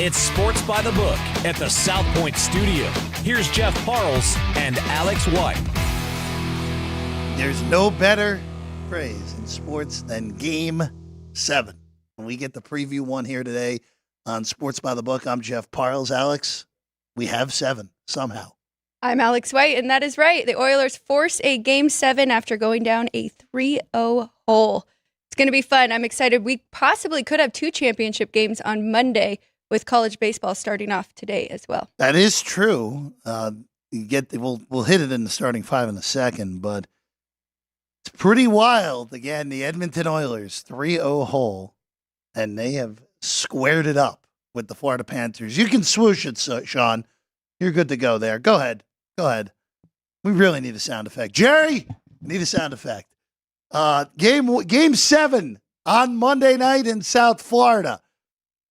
It's Sports by the Book at the South Point Studio. Here's Jeff Parles and Alex White. There's no better phrase in sports than Game 7. When we get the preview one here today on Sports by the Book, I'm Jeff Parles. Alex, we have 7 somehow. I'm Alex White, and that is right. The Oilers force a Game 7 after going down a 3-0 hole. It's going to be fun. I'm excited. We possibly could have 2 championship games on Monday with college baseball starting off today as well. That is true. We'll hit it in the starting 5 in a second, but it's pretty wild. Again, the Edmonton Oilers 3-0 hole, and they have squared it up with the Florida Panthers. You can swoosh it, Sean. You're good to go there. Go ahead. We really need a sound effect. Jerry, need a sound effect. Game 7 on Monday night in South Florida.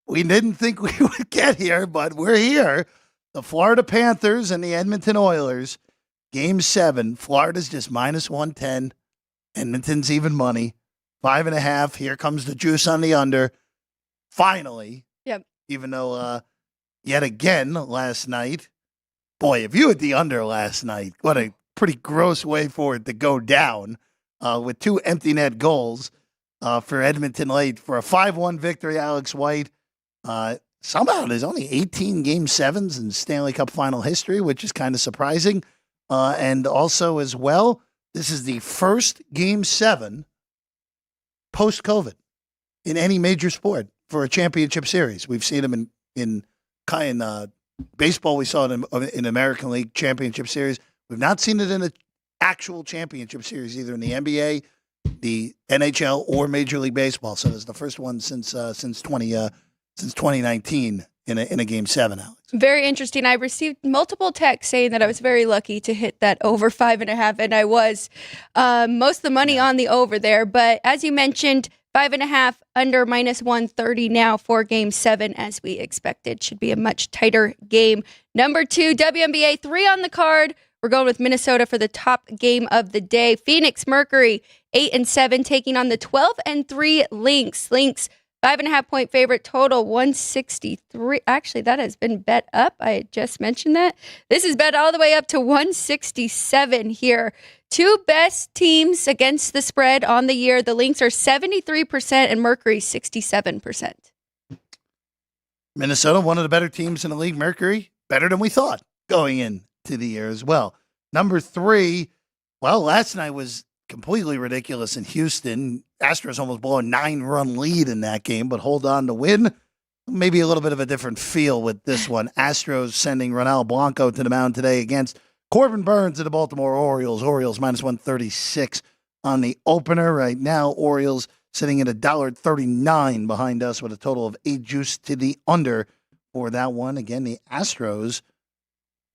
We didn't think we would get here, but we're here. The Florida Panthers and the Edmonton Oilers. Game 7. Florida's just minus 110. Edmonton's even money. 5.5. Here comes the juice on the under. Finally. Yep. Even though, yet again, last night. Boy, if you hit the under last night, what a pretty gross way for it to go down with 2 empty net goals for Edmonton late for a 5-1 victory, Alex White. Somehow there's only 18 Game 7s in Stanley Cup final history, which is kind of surprising. And also as well, this is the first Game 7 post-COVID in any major sport for a championship series. We've seen them in baseball. We saw it in American League Championship Series. We've not seen it in an actual championship series, either in the NBA, the NHL, or Major League Baseball. So this is the first one since 2019 in a Game 7, Alex. Very interesting. I received multiple texts saying that I was very lucky to hit that over 5.5, and I was. Most of the money on the over there, but as you mentioned, 5.5 under minus 130 now for Game 7, as we expected. Should be a much tighter game. Number 2, WNBA, 3 on the card. We're going with Minnesota for the top game of the day. Phoenix Mercury, 8-7, taking on the 12-3 Lynx. Lynx, 5.5-point favorite, total 163. Actually, that has been bet up. I just mentioned that. This is bet all the way up to 167 here. 2 best teams against the spread on the year. The Lynx are 73% and Mercury 67%. Minnesota, one of the better teams in the league. Mercury, better than we thought going into the year as well. Number 3, well, last night was completely ridiculous in Houston. Astros almost blow a 9-run lead in that game, but hold on to win. Maybe a little bit of a different feel with this one. Astros sending Ronald Blanco to the mound today against Corbin Burns of the Baltimore Orioles. Orioles minus 136 on the opener. Right now, Orioles sitting at $1.39 behind us with a total of 8 juice to the under for that one. Again, the Astros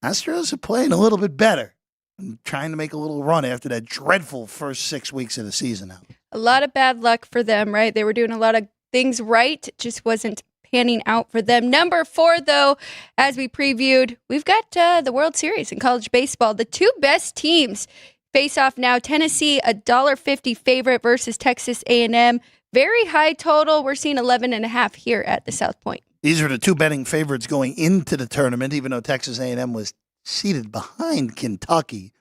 are playing a little bit better and trying to make a little run after that dreadful first 6 weeks of the season now. A lot of bad luck for them, right? They were doing a lot of things right. It just wasn't panning out for them. Number 4, though, as we previewed, we've got the World Series in college baseball. The 2 best teams face off now. Tennessee, $1.50 favorite versus Texas A&M. Very high total. We're seeing 11.5 here at the South Point. These are the 2 betting favorites going into the tournament, even though Texas A&M was seated behind Kentucky.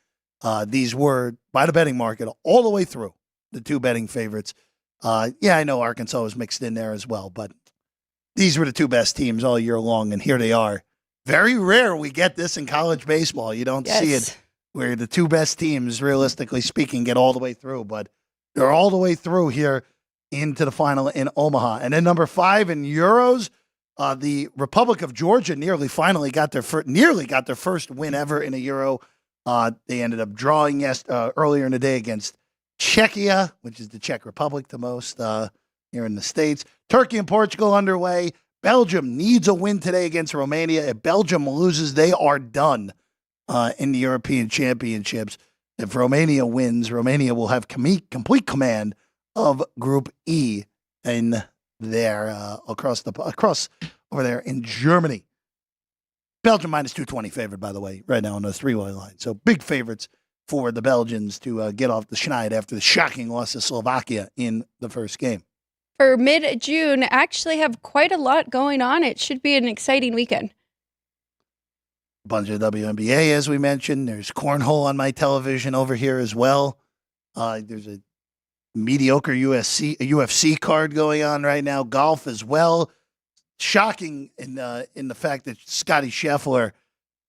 These were, by the betting market, all the way through the 2 betting favorites. Yeah, I know Arkansas was mixed in there as well, but these were the 2 best teams all year long, and here they are. Very rare we get this in college baseball. You don't see it where the 2 best teams, realistically speaking, get all the way through, but they're all the way through here into the final in Omaha. And then number 5 in Euros, the Republic of Georgia nearly got their first win ever in a Euro. They ended up drawing earlier in the day against Czechia, which is the Czech Republic, the most here in the States. Turkey and Portugal underway. Belgium needs a win today against Romania. If Belgium loses, they are done in the European Championships. If Romania wins, Romania will have complete command of Group E in there across over there in Germany. Belgium minus 220 favored, by the way, right now on the 3-way line. So big favorites for the Belgians to get off the schneid after the shocking loss to Slovakia in the first game. for mid-June actually have quite a lot going on. It should be an exciting weekend. A bunch of WNBA, as we mentioned. There's cornhole on my television over here as well. There's a mediocre UFC card going on right now. Golf as well. Shocking in the fact that Scotty Scheffler,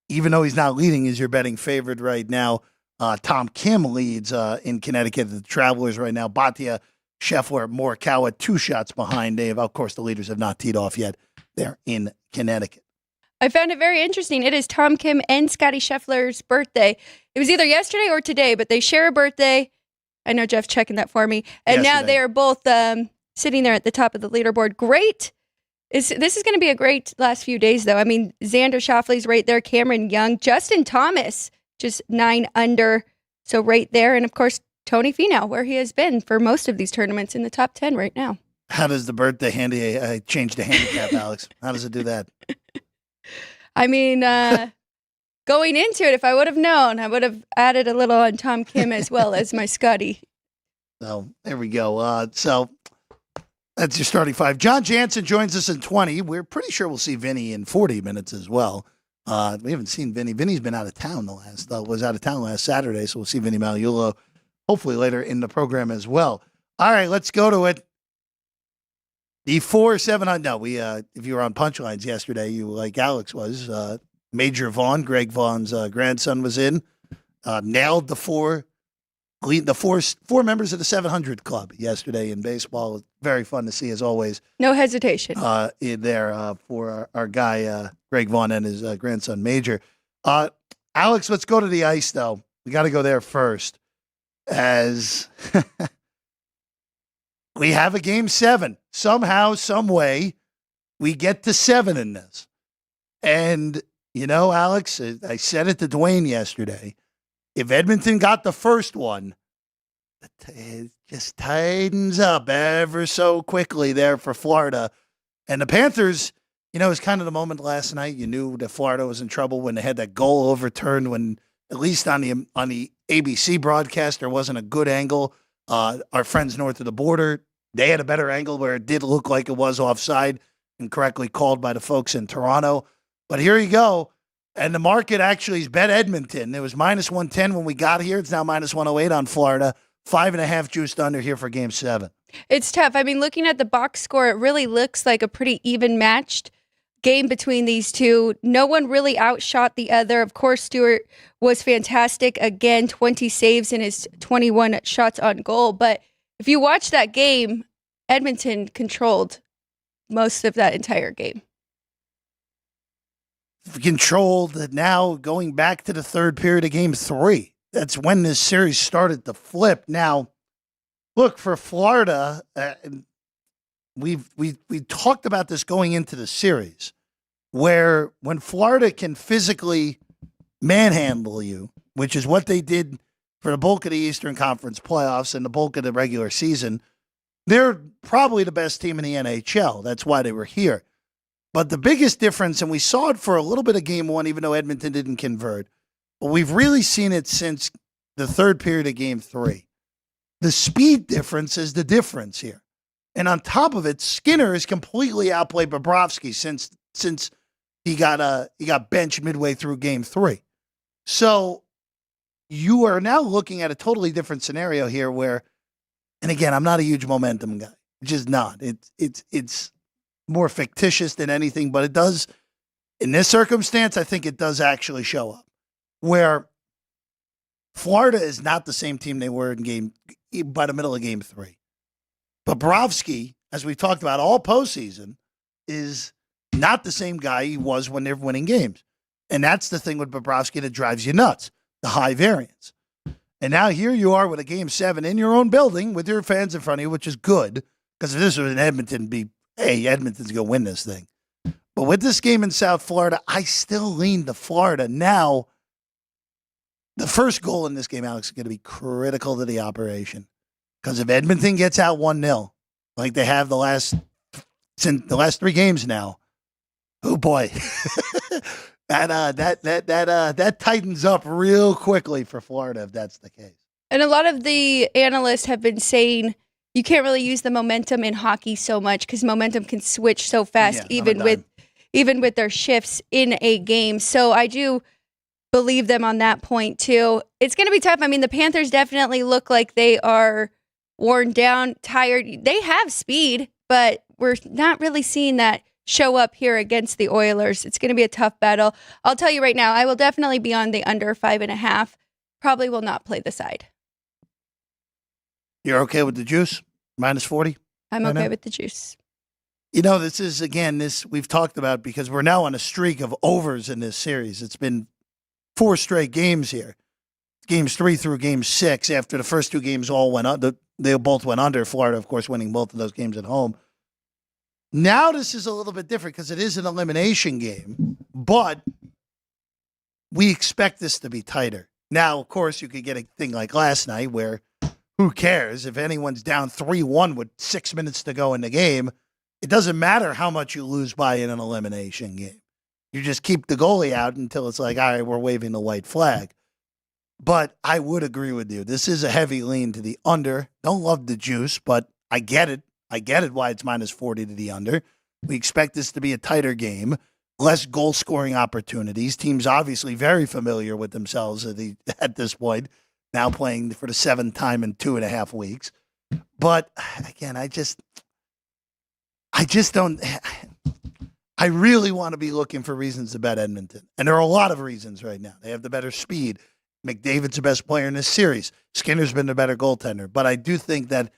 even though he's not leading, is your betting favorite right now. Tom Kim leads in Connecticut. The Travelers right now. Bhatia, Scheffler, Morikawa, 2 shots behind Dave. Of course, the leaders have not teed off yet. They're in Connecticut. I found it very interesting. It is Tom Kim and Scotty Scheffler's birthday. It was either yesterday or today, but they share a birthday. I know Jeff's checking that for me. And Yesterday. now they are both sitting there at the top of the leaderboard. Great. This is going to be a great last few days, though. I mean, Xander Schauffele's right there, Cameron Young, Justin Thomas, just 9 under. So right there. And, of course, Tony Finau, where he has been for most of these tournaments in the top 10 right now. How does the birthday change the handicap, Alex? How does it do that? I mean, going into it, if I would have known, I would have added a little on Tom Kim as well as my Scotty. So there we go. So that's your starting 5. John Jansen joins us in 20. We're pretty sure we'll see Vinny in 40 minutes as well. We haven't seen Vinny. Vinny's been out of town was out of town last Saturday, so we'll see Vinny Magliulo hopefully later in the program as well. All right, let's go to it. The 4-7. No, if you were on Punchlines yesterday, you like Alex was. Major Vaughn, Greg Vaughn's grandson, was in. Nailed the four members of the 700 Club yesterday in baseball. Very fun to see, as always. No hesitation. In there for our guy, Greg Vaughn, and his grandson, Major. Alex, let's go to the ice, though. We got to go there first. As we have a game 7. Somehow, some way, we get to 7 in this. And, you know, Alex, I said it to Dwayne yesterday. If Edmonton got the first one, it just tightens up ever so quickly there for Florida. And the Panthers, you know, it was kind of the moment last night. You knew that Florida was in trouble when they had that goal overturned, when at least on the ABC broadcast, there wasn't a good angle. Our friends north of the border, they had a better angle where it did look like it was offside and correctly called by the folks in Toronto. But here you go. And the market actually has bet Edmonton. It was minus 110 when we got here. It's now minus 108 on Florida. 5.5 juiced under here for game 7. It's tough. I mean, looking at the box score, it really looks like a pretty even matched game between these two. No one really outshot the other. Of course, Stewart was fantastic. Again, 20 saves in his 21 shots on goal. But if you watch that game, Edmonton controlled most of that entire game. Controlled now going back to the third period of game 3. That's when this series started to flip. Now, look, for Florida, we talked about this going into the series, where when Florida can physically manhandle you, which is what they did for the bulk of the Eastern Conference playoffs and the bulk of the regular season, they're probably the best team in the NHL. That's why they were here. But the biggest difference, and we saw it for a little bit of game 1, even though Edmonton didn't convert, but we've really seen it since the third period of game 3. The speed difference is the difference here. And on top of it, Skinner has completely outplayed Bobrovsky since he got benched midway through game 3. So you are now looking at a totally different scenario here where, and again, I'm not a huge momentum guy. Just not. It's more fictitious than anything, but it does, in this circumstance, I think it does actually show up. Where Florida is not the same team they were by the middle of game 3. Bobrovsky, as we've talked about all postseason, is not the same guy he was when they're winning games. And that's the thing with Bobrovsky that drives you nuts, the high variance. And now here you are with a game 7 in your own building with your fans in front of you, which is good, because if this was in Edmonton, Edmonton's going to win this thing. But with this game in South Florida, I still lean to Florida. Now, the first goal in this game, Alex, is going to be critical to the operation. Because if Edmonton gets out 1-0, like they have the last 3 games now, oh boy, that tightens up real quickly for Florida if that's the case. And a lot of the analysts have been saying you can't really use the momentum in hockey so much because momentum can switch so fast, even with their shifts in a game. So I do believe them on that point too. It's going to be tough. I mean, the Panthers definitely look like they are worn down, tired. They have speed, but we're not really seeing that show up here against the Oilers. It's going to be a tough battle. I'll tell you right now, I will definitely be on the under 5.5. Probably will not play the side. You're okay with the juice? Minus 40? I'm okay with the juice. You know, this is, again, this we've talked about because we're now on a streak of overs in this series. It's been 4 straight games here. Games 3 through game 6 after the first 2 games all went under. They both went under. Florida, of course, winning both of those games at home. Now this is a little bit different because it is an elimination game, but we expect this to be tighter. Now, of course, you could get a thing like last night where who cares if anyone's down 3-1 with 6 minutes to go in the game. It doesn't matter how much you lose by in an elimination game. You just keep the goalie out until it's like, all right, we're waving the white flag. But I would agree with you. This is a heavy lean to the under. Don't love the juice, but I get it. I get it why it's minus 40 to the under. We expect this to be a tighter game, less goal-scoring opportunities. Teams obviously very familiar with themselves at this point, now playing for the 7th time in 2.5 weeks. But, again, I just don't – I really want to be looking for reasons to bet Edmonton. And there are a lot of reasons right now. They have the better speed. McDavid's the best player in this series. Skinner's been the better goaltender. But I do think that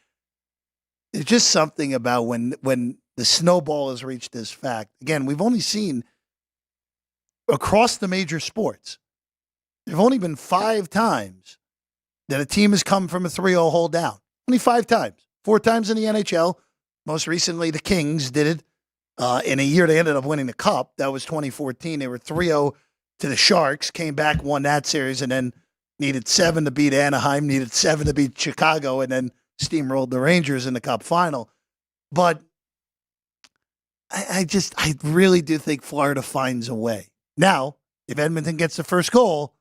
it's just something about when the snowball has reached this fact. Again, we've only seen across the major sports, there have only been 5 times that a team has come from a 3-0 hole down. Only 5 times. 4 times in the NHL. Most recently, the Kings did it in a year they ended up winning the Cup. That was 2014. They were 3-0 to the Sharks, came back, won that series, and then needed 7 to beat Anaheim, needed 7 to beat Chicago, and then steamrolled the Rangers in the Cup final. But I really do think Florida finds a way. Now, if Edmonton gets the first goal,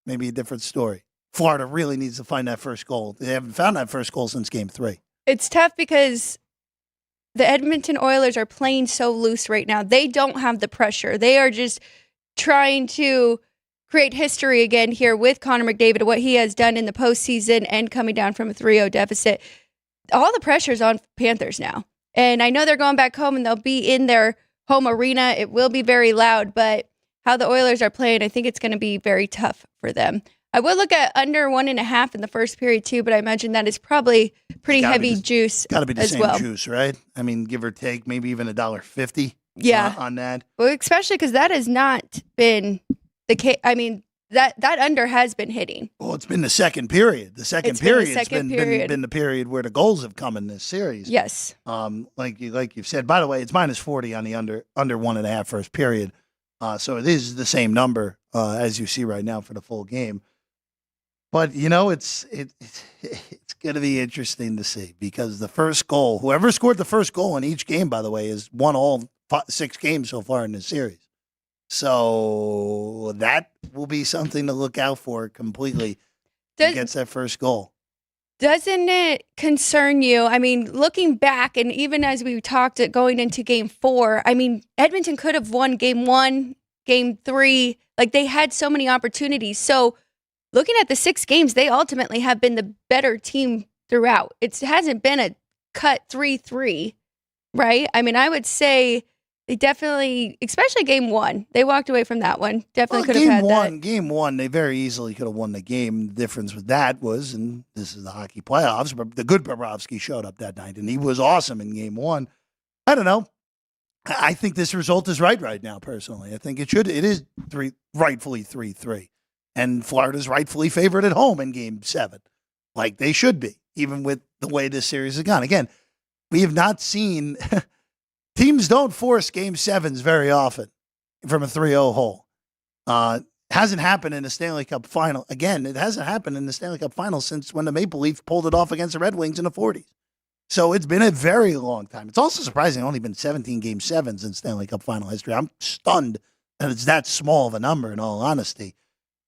maybe a different story. Florida really needs to find that first goal. They haven't found that first goal since game 3. It's tough because the Edmonton Oilers are playing so loose right now. They don't have the pressure. They are just trying to create history again here with Connor McDavid, what he has done in the postseason and coming down from a 3-0 deficit. All the pressure is on Panthers now. And I know they're going back home and they'll be in their home arena. It will be very loud, but how the Oilers are playing, I think it's going to be very tough for them. I would look at under 1.5 in the first period too, but I imagine that is probably pretty heavy juice. Got to be the same well. Juice, right? I mean, give or take, maybe even $1.50. Yeah, on that. Well, especially because that has not been the case. I mean, that under has been hitting. Well, it's been the second period. The second period's been the period where the goals have come in this series. Yes. Like you've said. By the way, it's minus 40 on the under 1.5 first period. So it is the same number as you see right now for the full game. But you know, it's going to be interesting to see because the first goal, whoever scored the first goal in each game, by the way, has won all 6 games so far in this series. So that will be something to look out for completely. Who gets that first goal? Doesn't it concern you? I mean, looking back, and even as we talked at going into game 4, I mean, Edmonton could have won game 1, game 3. Like, they had so many opportunities. So looking at the 6 games, they ultimately have been the better team throughout. It hasn't been a cut 3-3, right? I mean, I would say they definitely, especially game 1, they walked away from that one. Definitely could have had that. Game 1, they very easily could have won the game. The difference with that was, and this is the hockey playoffs, but the good Bobrovsky showed up that night, and he was awesome in game 1. I don't know. I think this result is right now, personally. I think it is rightfully 3-3. And Florida's rightfully favored at home in game 7, like they should be, even with the way this series has gone. Again, we have not seen... Teams don't force game 7s very often from a 3-0 hole. Hasn't happened in the Stanley Cup final. Again, it hasn't happened in the Stanley Cup final since when the Maple Leafs pulled it off against the Red Wings in the 40s. So it's been a very long time. It's also surprising only been 17 game 7s in Stanley Cup final history. I'm stunned that it's that small of a number, in all honesty.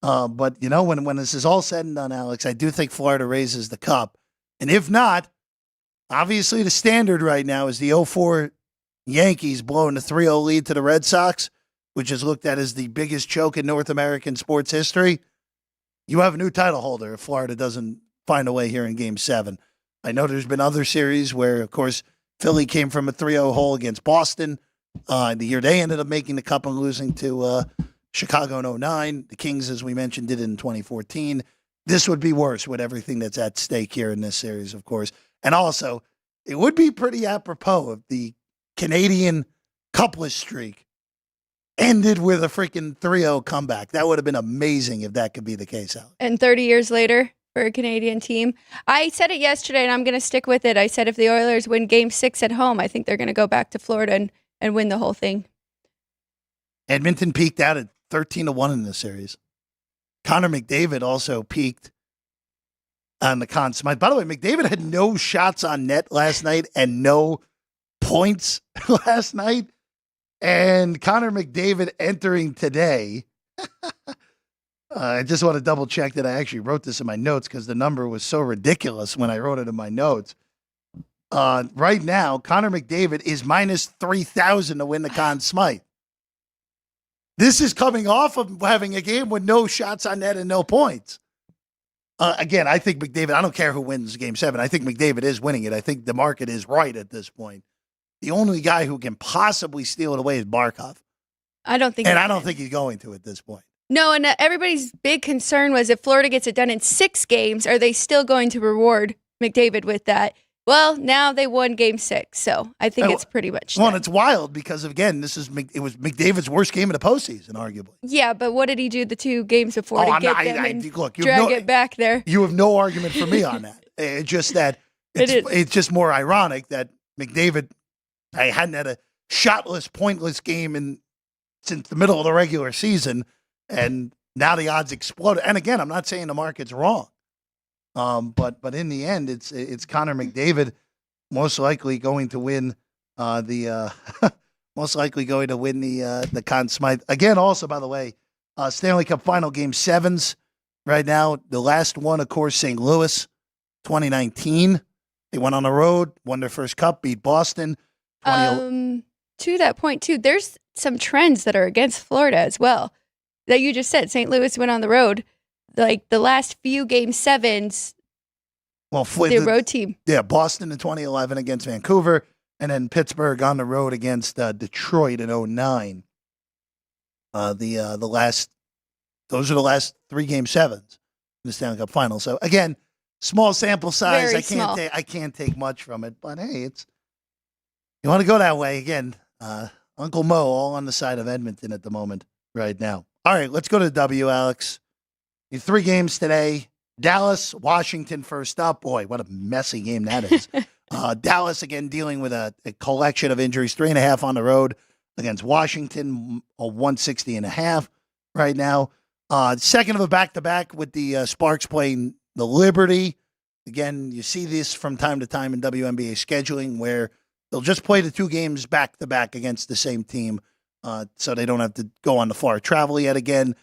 But, you know, when this is all said and done, Alex, I do think Florida raises the cup. And if not, Obviously, the standard right now is the 0-4 Yankees blowing the 3-0 lead to the Red Sox, which is looked at as the biggest choke in North American sports history. You have a new title holder if Florida doesn't find a way here in Game 7. I know there's been other series where, of course, Philly came from a 3-0 hole against Boston. The year they ended up making the Cup and losing to Chicago in 2009. The Kings, as we mentioned, did it in 2014. This would be worse with everything that's at stake here in this series, of course. And also, it would be pretty apropos if the Canadian Cupless streak ended with a freaking 3-0 comeback. That would have been amazing if that could be the case, Alex. And 30 years later for a Canadian team. I said it yesterday, and I'm going to stick with it. I said if the Oilers win Game 6 at home, I think they're going to go back to Florida and win the whole thing. Edmonton peaked out at 13-1 in this series. Connor McDavid also peaked on the Conn Smythe. By the way, McDavid had no shots on net last night and no points last night. And Connor McDavid entering today. I just want to double check that I actually wrote this in my notes because the number was so ridiculous when I wrote it in my notes. Right now, Connor McDavid is minus 3,000 to win the Conn Smythe. This is coming off of having a game with no shots on net and no points. Again, I think McDavid, I don't care who wins Game 7. I think McDavid is winning it. I think the market is right at this point. The only guy who can possibly steal it away is Barkov. I don't think he's going to at this point. No, and everybody's big concern was if Florida gets it done in 6 games, are they still going to reward McDavid with that? Well, now they won Game 6, so I think it's pretty much well, done. It's wild because, again, it was McDavid's worst game of the postseason, arguably. Yeah, but what did he do the 2 games before to get them and drag it back there? You have no argument for me on that. It's just that it's just more ironic that McDavid hadn't had a shotless, pointless game since the middle of the regular season, and now the odds exploded. And again, I'm not saying the market's wrong. But in the end, it's Connor McDavid most likely going to win the Conn Smythe again. Also, by the way, Stanley Cup Final Game 7s right now. The last one, of course, St. Louis, 2019. They went on the road, won their first cup, beat Boston. To that point too, there's some trends that are against Florida as well. That you just said, St. Louis went on the road. Like the last few Game 7s, the road team. Yeah, Boston in 2011 against Vancouver, and then Pittsburgh on the road against Detroit in 2009. Those are the last 3 Game 7s in the Stanley Cup Final. So again, small sample size. I can't take much from it, but hey, you want to go that way again. Uncle Mo all on the side of Edmonton at the moment right now. All right, let's go to the W, Alex. 3 games today. Dallas, Washington first up. Boy, what a messy game that is. Dallas, again, dealing with a collection of injuries. 3.5 on the road against Washington, a 160.5 right now. Second of a back-to-back with the Sparks playing the Liberty. Again, you see this from time to time in WNBA scheduling where they'll just play the 2 games back-to-back against the same team so they don't have to go on the far travel yet again.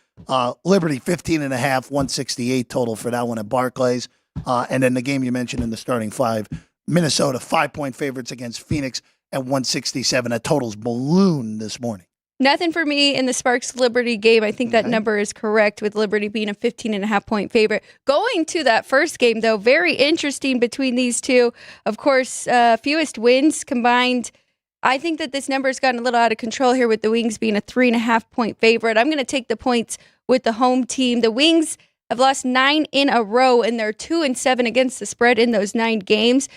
Liberty 15.5, 168 total for that one at Barclays. And then the game you mentioned in the starting 5, Minnesota 5-point favorites against Phoenix at 167. That total's ballooned this morning. Nothing for me in the Sparks Liberty game. I think that number is correct with Liberty being a 15.5 point favorite. Going to that first game, though, very interesting between these two. Of course, fewest wins combined. I think that this number has gotten a little out of control here with the Wings being a 3.5 point favorite. I'm going to take the points with the home team. The Wings have lost 9 in a row, and they're 2-7 against the spread in those 9 games.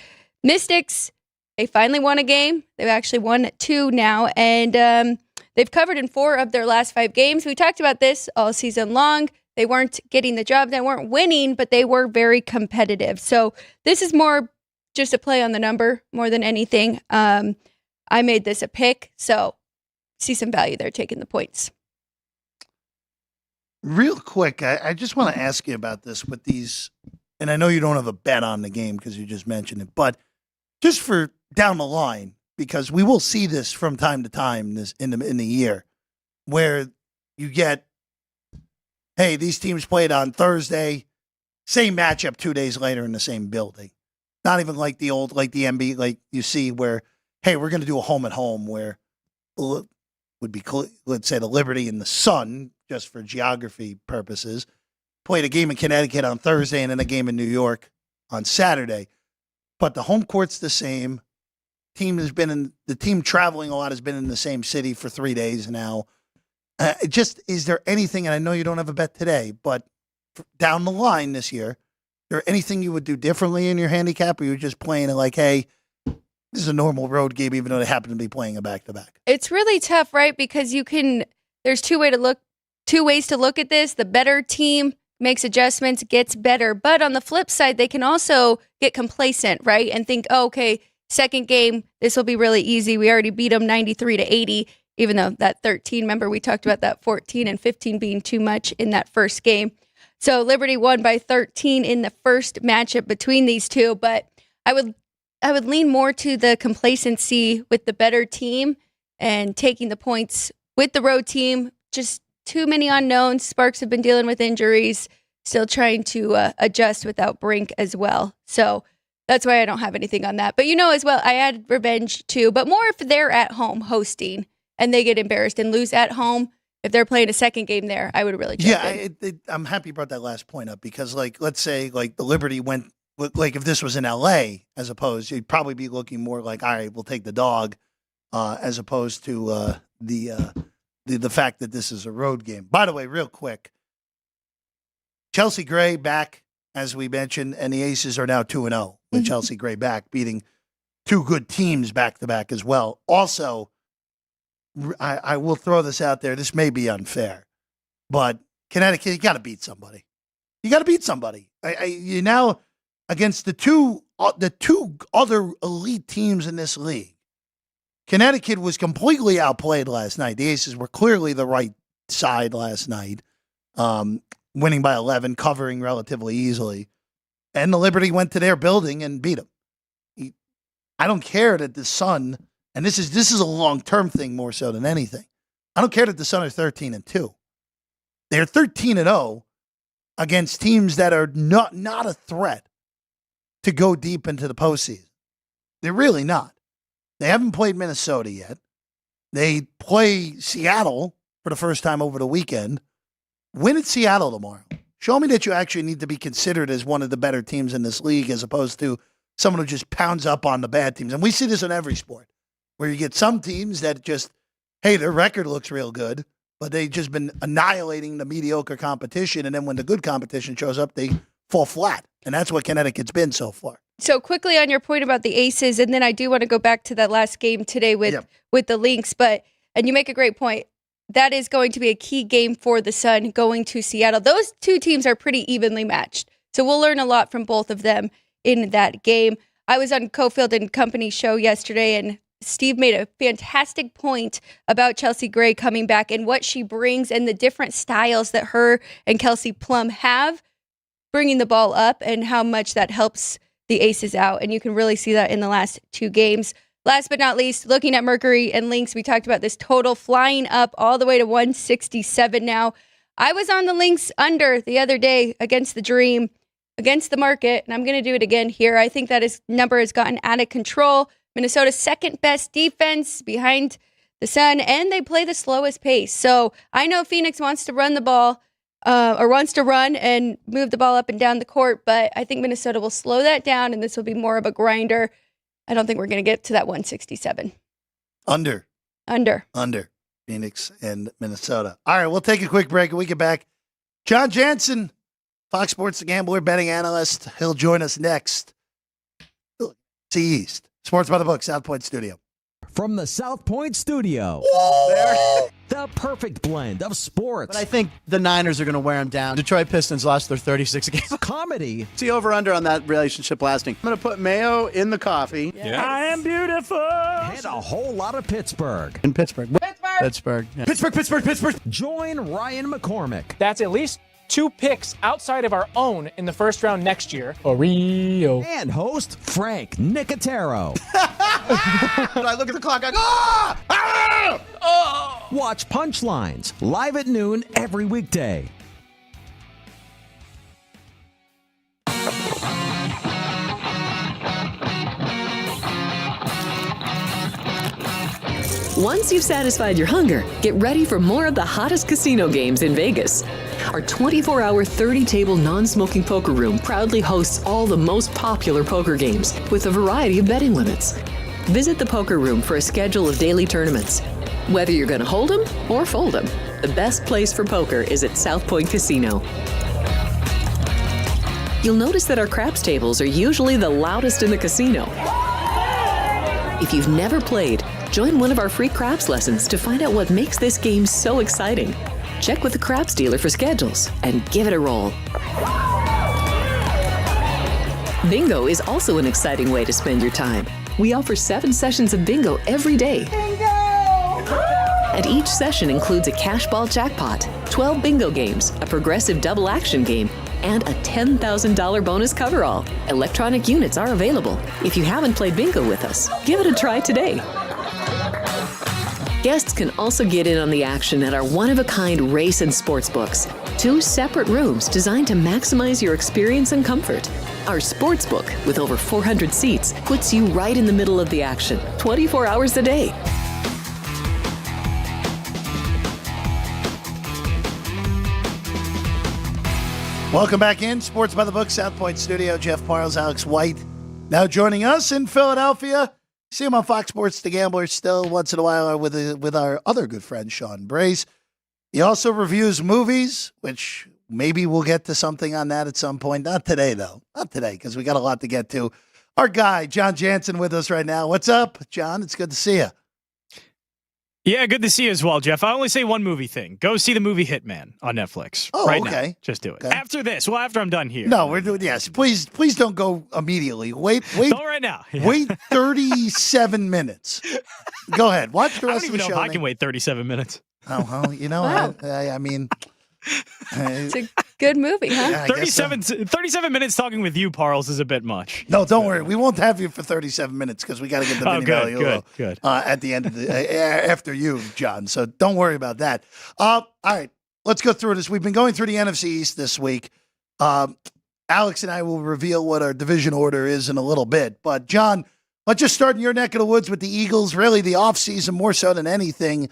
Mystics, they finally won a game. They've actually won 2 now, and they've covered in 4 of their last 5 games. We talked about this all season long. They weren't getting the job. They weren't winning, but they were very competitive. So this is more just a play on the number more than anything. I made this a pick, so see some value there taking the points. Real quick, I just want to ask you about this with these, and I know you don't have a bet on the game because you just mentioned it, but just for down the line, because we will see this from time to time in the year, where you get, hey, these teams played on Thursday, same matchup 2 days later in the same building. Not even like the old, like the NBA, like you see where, hey, we're going to do a home and home where would be, let's say, the Liberty and the Sun, just for geography purposes, played a game in Connecticut on Thursday and then a game in New York on Saturday. But the home court's the same. The team traveling a lot has been in the same city for 3 days now. Is there anything, and I know you don't have a bet today, but down the line this year, is there anything you would do differently in your handicap, or you're just playing it like, hey, this is a normal road game, even though they happen to be playing a back-to-back? It's really tough, right? Because there's two ways to look at this. The better team makes adjustments, gets better. But on the flip side, they can also get complacent, right? And think, oh, okay, second game, this will be really easy. We already beat them 93-80, even though that 13, remember we talked about that 14 and 15 being too much in that first game. So Liberty won by 13 in the first matchup between these two. But I would lean more to the complacency with the better team and taking the points with the road team. Just too many unknowns. Sparks have been dealing with injuries, still trying to adjust without Brink as well. So that's why I don't have anything on that. But as well, I had revenge too, but more if they're at home hosting and they get embarrassed and lose at home. If they're playing a second game there, I would really jump in. I'm happy you brought that last point up because, like, let's say, like, the Liberty went, like, if this was in L.A., as opposed, you'd probably be looking more like, all right, we'll take the dog, as opposed to the fact that this is a road game. By the way, real quick, Chelsea Gray back, as we mentioned, and the Aces are now 2-0 with Chelsea Gray back, beating two good teams back-to-back as well. Also, I will throw this out there. This may be unfair, but Connecticut, you got to beat somebody. You got to beat somebody. You now against the two other elite teams in this league. Connecticut was completely outplayed last night. The Aces were clearly the right side last night, winning by 11, covering relatively easily. And the Liberty went to their building and beat them. I don't care that the Sun, and this is a long-term thing more so than anything. I don't care that the Sun are 13-2. They're 13-0 against teams that are not a threat to go deep into the postseason. They're really not. They haven't played Minnesota yet. They play Seattle for the first time over the weekend. Win at Seattle tomorrow. Show me that you actually need to be considered as one of the better teams in this league as opposed to someone who just pounds up on the bad teams. And we see this in every sport, where you get some teams that just, hey, their record looks real good, but they've just been annihilating the mediocre competition. And then when the good competition shows up, they fall flat. And that's what Connecticut's been so far. So quickly on your point about the Aces, and then I do want to go back to that last game today with the Lynx. And you make a great point. That is going to be a key game for the Sun going to Seattle. Those two teams are pretty evenly matched. So we'll learn a lot from both of them in that game. I was on Cofield and Company's show yesterday, and Steve made a fantastic point about Chelsea Gray coming back and what she brings and the different styles that her and Kelsey Plum have, bringing the ball up and how much that helps the Aces out. And you can really see that in the last two games. Last but not least, looking at Mercury and Lynx, we talked about this total flying up all the way to 167 now. I was on the Lynx under the other day against the Dream, against the market, and I'm going to do it again here. I think that his number has gotten out of control. Minnesota's second best defense behind the Sun, and they play the slowest pace. So I know Phoenix wants to run the ball, or wants to run and move the ball up and down the court, but I think Minnesota will slow that down, and this will be more of a grinder. I don't think we're going to get to that 167. Under. Phoenix and Minnesota. All right, we'll take a quick break and we get back. John Jansen, Fox Sports The Gambler, betting analyst. He'll join us next. See East. Sports by the Book, South Point Studio. From the South Point Studio. The perfect blend of sports. But I think the Niners are going to wear them down. Detroit Pistons lost their 36 games. Comedy. See over-under on that relationship lasting. I'm going to put mayo in the coffee. Yeah. I am beautiful. And a whole lot of Pittsburgh. In Pittsburgh. Pittsburgh. Yeah. Pittsburgh. Join Ryan McCormick. That's at least 2 picks outside of our own in the first round next year. Oreo. And host Frank Nicotero. I look at the clock, I go, ah! Ah! Oh! Watch Punchlines live at noon every weekday. Once you've satisfied your hunger, get ready for more of the hottest casino games in Vegas. Our 24-hour, 30-table non-smoking poker room proudly hosts all the most popular poker games with a variety of betting limits. Visit the poker room for a schedule of daily tournaments. Whether you're going to hold 'em or fold 'em, the best place for poker is at South Point Casino. You'll notice that our craps tables are usually the loudest in the casino. If you've never played, join one of our free craps lessons to find out what makes this game so exciting. Check with the craps dealer for schedules and give it a roll. Bingo is also an exciting way to spend your time. We offer 7 sessions of bingo every day. And each session includes a cash ball jackpot, 12 bingo games, a progressive double action game, and a $10,000 bonus coverall. Electronic units are available. If you haven't played bingo with us, give it a try today. Guests can also get in on the action at our one-of-a-kind race and sports books, 2 separate rooms designed to maximize your experience and comfort. Our sports book, with over 400 seats, puts you right in the middle of the action, 24 hours a day. Welcome back in. Sports by the Book, South Point Studio. Jeff Parles, Alex White. Now joining us in Philadelphia. See him on Fox Sports The Gambler still once in a while with our other good friend, Sean Brace. He also reviews movies, which maybe we'll get to something on that at some point. Not today, though. Not today, because we got a lot to get to. Our guy, John Jansen, with us right now. What's up, John? It's good to see you. Yeah, good to see you as well, Jeff. I only say one movie thing. Go see the movie Hitman on Netflix. Oh, right okay. Now. Just do it. Okay. After this. Well, after I'm done here. No, we're doing, yes. Please don't go immediately. Wait. Don't right now. Yeah. Wait 37 minutes. Go ahead. Watch the I rest don't of even the know show. if I can wait 37 minutes. Oh, well, you know, Wow. I mean... It's a good movie, huh? Yeah, I guess so. 37 minutes talking with you, Parles, is a bit much. No, don't worry. We won't have you for 37 minutes because we got to get the Vinny good. At the end of the after you, John. So don't worry about that. All right, let's go through this. We've been going through the NFC East this week. Alex and I will reveal what our division order is in a little bit. But John, let's just start in your neck of the woods with the Eagles. Really, the offseason more so than anything.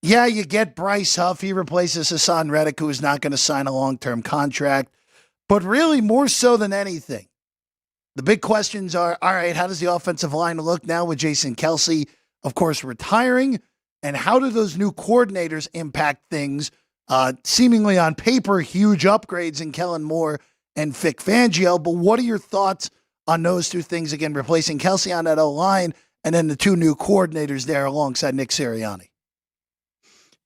Yeah, you get Bryce Huff. He replaces Hassan Reddick, who is not going to sign a long-term contract. But really, more so than anything, the big questions are, all right, how does the offensive line look now with Jason Kelce, of course, retiring? And how do those new coordinators impact things? Seemingly on paper, huge upgrades in Kellen Moore and Vic Fangio. But what are your thoughts on those two things? Again, replacing Kelce on that O-line and then the 2 new coordinators there alongside Nick Sirianni.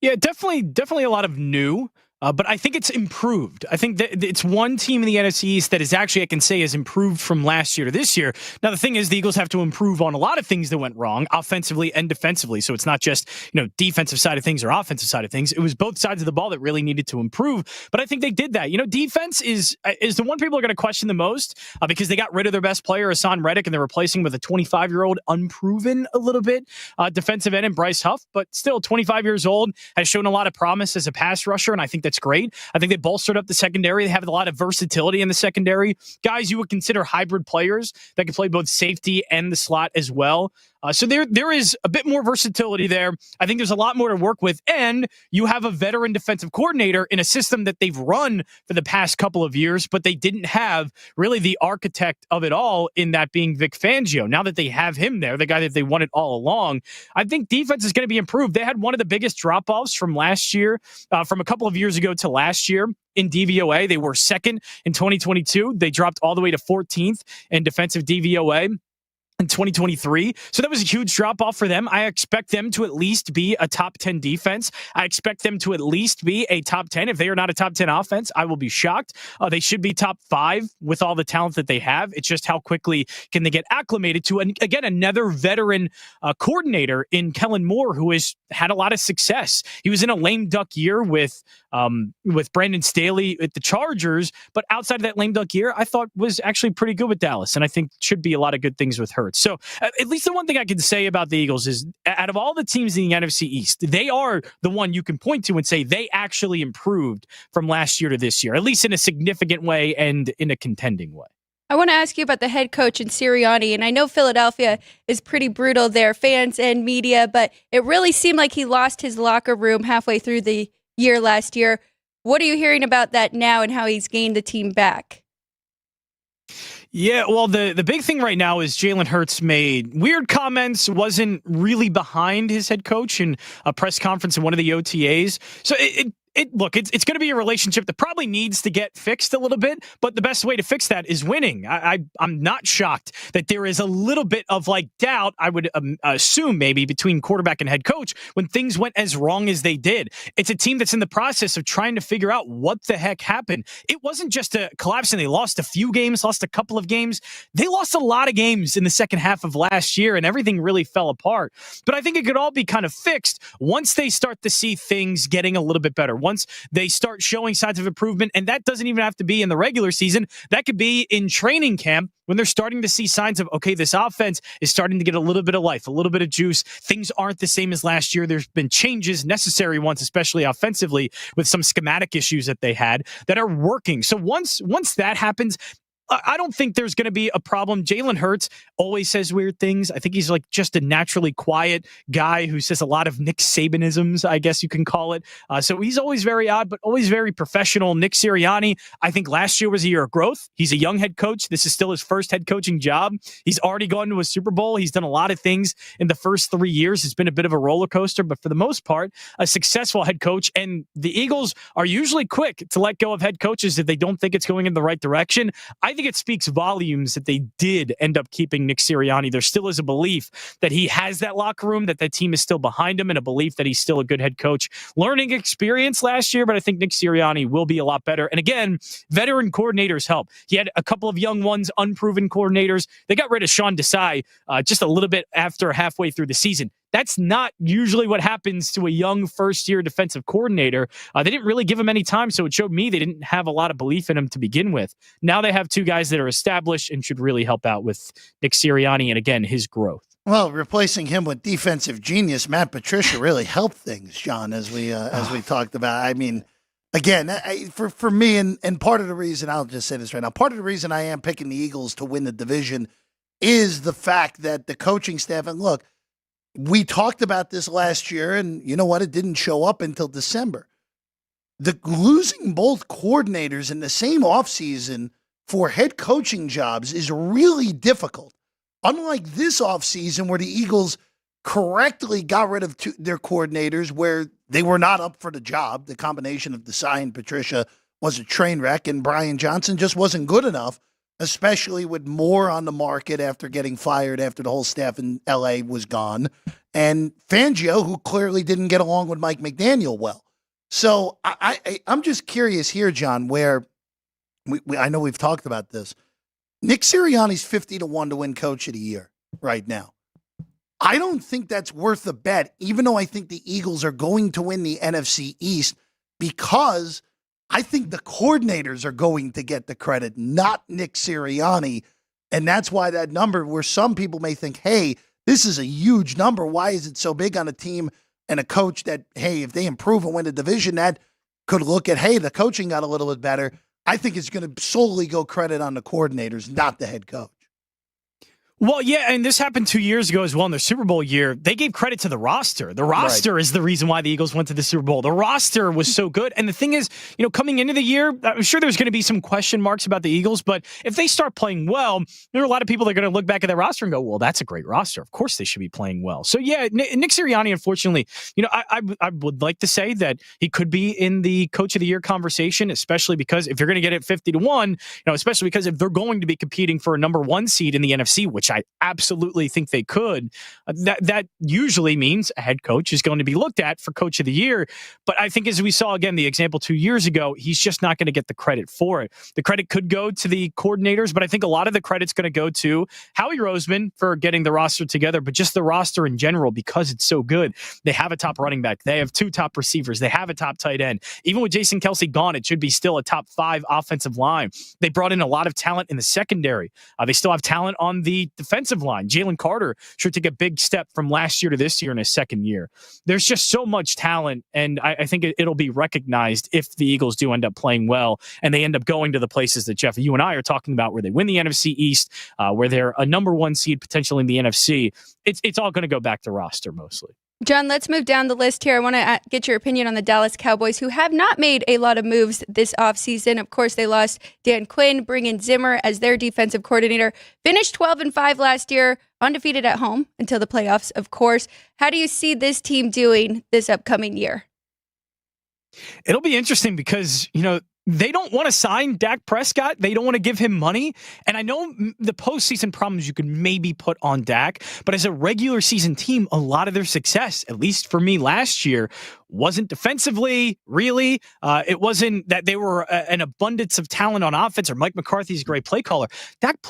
Yeah, definitely a lot of new. But I think it's improved. I think that it's one team in the NFC East that is actually, I can say, has improved from last year to this year. Now, the thing is, the Eagles have to improve on a lot of things that went wrong, offensively and defensively. So it's not just, defensive side of things or offensive side of things. It was both sides of the ball that really needed to improve. But I think they did that. Defense is the one people are going to question the most because they got rid of their best player, Hassan Reddick, and they're replacing with a 25-year-old, unproven a little bit, defensive end in Bryce Huff, but still 25 years old, has shown a lot of promise as a pass rusher, and I think that's great. I think they bolstered up the secondary. They have a lot of versatility in the secondary. Guys you would consider hybrid players that can play both safety and the slot as well. So there is a bit more versatility there. I think there's a lot more to work with. And you have a veteran defensive coordinator in a system that they've run for the past couple of years, but they didn't have really the architect of it all in that being Vic Fangio. Now that they have him there, the guy that they wanted all along, I think defense is going to be improved. They had one of the biggest drop-offs from last year, from a couple of years ago to last year. In DVOA, they were second in 2022. They dropped all the way to 14th in defensive DVOA in 2023. So that was a huge drop-off for them. I expect them to at least be a top 10 defense. I expect them to at least be a top 10. If they are not a top 10 offense, I will be shocked. They should be top 5 with all the talent that they have. It's just how quickly can they get acclimated to, and again, another veteran coordinator in Kellen Moore, who has had a lot of success. He was in a lame duck year with Brandon Staley at the Chargers, but outside of that lame duck year, I thought was actually pretty good with Dallas, and I think should be a lot of good things with her. So at least the one thing I can say about the Eagles is out of all the teams in the NFC East, they are the one you can point to and say they actually improved from last year to this year, at least in a significant way and in a contending way. I want to ask you about the head coach in Sirianni, and I know Philadelphia is pretty brutal there, fans and media, but it really seemed like he lost his locker room halfway through the year last year. What are you hearing about that now and how he's gained the team back? Yeah, well, the big thing right now is Jalen Hurts made weird comments, wasn't really behind his head coach in a press conference in one of the OTAs. So it's going to be a relationship that probably needs to get fixed a little bit, but the best way to fix that is winning. I'm not shocked that there is a little bit of doubt, I would assume maybe, between quarterback and head coach when things went as wrong as they did. It's a team that's in the process of trying to figure out what the heck happened. It wasn't just a collapse and they lost a few games, lost a couple of games. They lost a lot of games in the second half of last year and everything really fell apart. But I think it could all be kind of fixed once they start to see things getting a little bit better. Once they start showing signs of improvement, and that doesn't even have to be in the regular season. That could be in training camp when they're starting to see signs of, okay, this offense is starting to get a little bit of life, a little bit of juice. Things aren't the same as last year. There's been changes, necessary ones, especially offensively, with some schematic issues that they had that are working. So once that happens, I don't think there's going to be a problem. Jalen Hurts always says weird things. I think he's just a naturally quiet guy who says a lot of Nick Sabanisms, I guess you can call it. So he's always very odd, but always very professional. Nick Sirianni, I think last year was a year of growth. He's a young head coach. This is still his first head coaching job. He's already gone to a Super Bowl. He's done a lot of things in the first 3 years. It's been a bit of a roller coaster, but for the most part, a successful head coach. And the Eagles are usually quick to let go of head coaches if they don't think it's going in the right direction. I think it speaks volumes that they did end up keeping Nick Sirianni. There still is a belief that he has that locker room, that team is still behind him, and a belief that he's still a good head coach. Learning experience last year, but I think Nick Sirianni will be a lot better. And again, veteran coordinators help. He had a couple of young ones, unproven coordinators. They got rid of Sean Desai just a little bit after halfway through the season. That's not usually what happens to a young first-year defensive coordinator. They didn't really give him any time, so it showed me they didn't have a lot of belief in him to begin with. Now they have two guys that are established and should really help out with Nick Sirianni and, again, his growth. Well, replacing him with defensive genius Matt Patricia really helped things, John, as we talked about. I mean, again, for me, and part of the reason, I'll just say this right now, part of the reason I am picking the Eagles to win the division is the fact that the coaching staff, and look, we talked about this last year, and you know what? It didn't show up until December. Losing both coordinators in the same offseason for head coaching jobs is really difficult. Unlike this offseason where the Eagles correctly got rid of their coordinators where they were not up for the job. The combination of Desai and Patricia was a train wreck, and Brian Johnson just wasn't good enough, especially with Moore on the market after getting fired after the whole staff in L.A. was gone, and Fangio, who clearly didn't get along with Mike McDaniel well. So I'm just curious here, John, where I know we've talked about this. Nick Sirianni's 50-1 to win Coach of the Year right now. I don't think that's worth a bet, even though I think the Eagles are going to win the NFC East, because I think the coordinators are going to get the credit, not Nick Sirianni. And that's why that number, where some people may think, hey, this is a huge number. Why is it so big on a team and a coach that, hey, if they improve and win the division, that could look at, hey, the coaching got a little bit better. I think it's going to solely go credit on the coordinators, not the head coach. Well, yeah, and this happened 2 years ago as well in their Super Bowl year. They gave credit to the roster. The roster is the reason why the Eagles went to the Super Bowl. The roster was so good. And the thing is, coming into the year, I'm sure there's going to be some question marks about the Eagles, but if they start playing well, there are a lot of people that are going to look back at their roster and go, well, that's a great roster. Of course they should be playing well. So, yeah, Nick Sirianni, unfortunately, I would like to say that he could be in the Coach of the Year conversation, especially because if you're going to get it 50-1, especially because if they're going to be competing for a number one seed in the NFC, which I absolutely think they could. That usually means a head coach is going to be looked at for Coach of the Year. But I think, as we saw again, the example 2 years ago, he's just not going to get the credit for it. The credit could go to the coordinators, but I think a lot of the credit's going to go to Howie Roseman for getting the roster together, but just the roster in general, because it's so good. They have a top running back. They have two top receivers. They have a top tight end. Even with Jason Kelce gone, it should be still a top 5 offensive line. They brought in a lot of talent in the secondary. They still have talent on the defensive line. Jalen Carter should take a big step from last year to this year in his second year. There's just so much talent, and I think it'll be recognized if the Eagles do end up playing well and they end up going to the places that, Jeff, you and I are talking about, where they win the NFC East, where they're a number one seed potentially in the NFC. It's all going to go back to roster mostly. John, let's move down the list here. I want to get your opinion on the Dallas Cowboys, who have not made a lot of moves this offseason. Of course, they lost Dan Quinn, bring in Zimmer as their defensive coordinator. Finished 12-5 last year, undefeated at home until the playoffs, of course. How do you see this team doing this upcoming year? It'll be interesting because, they don't want to sign Dak Prescott. They don't want to give him money. And I know the postseason problems you could maybe put on Dak, but as a regular season team, a lot of their success, at least for me last year, wasn't defensively, really. It wasn't that they were an abundance of talent on offense or Mike McCarthy's a great play caller. Dak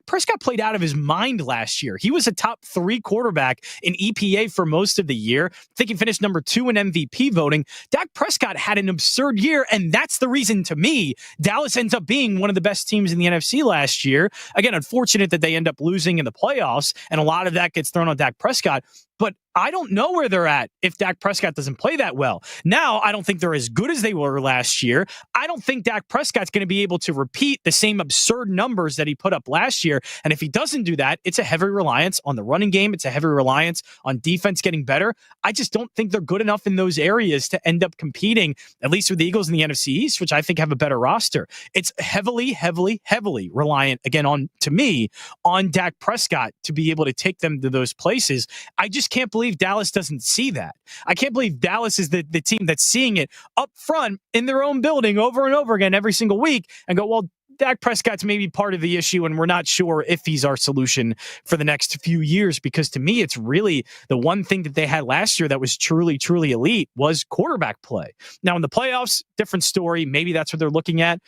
Prescott played out of his mind last year. He was a top 3 quarterback in EPA for most of the year. I think he finished number 2 in MVP voting. Dak Prescott had an absurd year, and that's the reason, to me, Dallas ends up being one of the best teams in the NFC last year. Again, unfortunate that they end up losing in the playoffs, and a lot of that gets thrown on Dak Prescott. But I don't know where they're at if Dak Prescott doesn't play that well. Now, I don't think they're as good as they were last year. I don't think Dak Prescott's going to be able to repeat the same absurd numbers that he put up last year. And if he doesn't do that, it's a heavy reliance on the running game. It's a heavy reliance on defense getting better. I just don't think they're good enough in those areas to end up competing, at least with the Eagles in the NFC East, which I think have a better roster. It's heavily, heavily, heavily reliant, again, to me, on Dak Prescott to be able to take them to those places. I just can't believe Dallas doesn't see that. I can't believe Dallas is the team that's seeing it up front in their own building over and over again every single week and go, well, Dak Prescott's maybe part of the issue, and we're not sure if he's our solution for the next few years, because to me, it's really the one thing that they had last year that was truly, truly elite was quarterback play. Now, in the playoffs, different story. Maybe that's what they're looking at,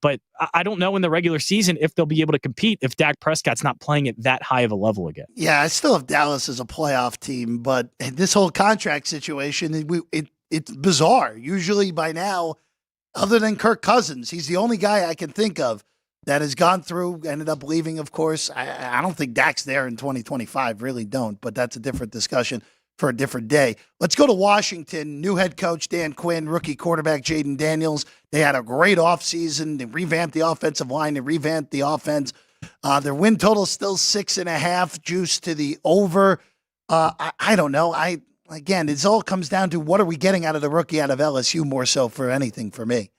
but I don't know in the regular season if they'll be able to compete if Dak Prescott's not playing at that high of a level again. Yeah, I still have Dallas as a playoff team, but this whole contract situation, it's bizarre. Usually by now, other than Kirk Cousins, he's the only guy I can think of that has gone through, ended up leaving, of course. I don't think Dak's there in 2025, really don't, but that's a different discussion for a different day. Let's go to Washington. New head coach Dan Quinn, rookie quarterback Jaden Daniels. They had a great offseason. They revamped the offensive line. They revamped the offense. Their win total is still 6.5, juice to the over. I don't know. Again, it all comes down to what are we getting out of the rookie out of LSU more so for anything for me.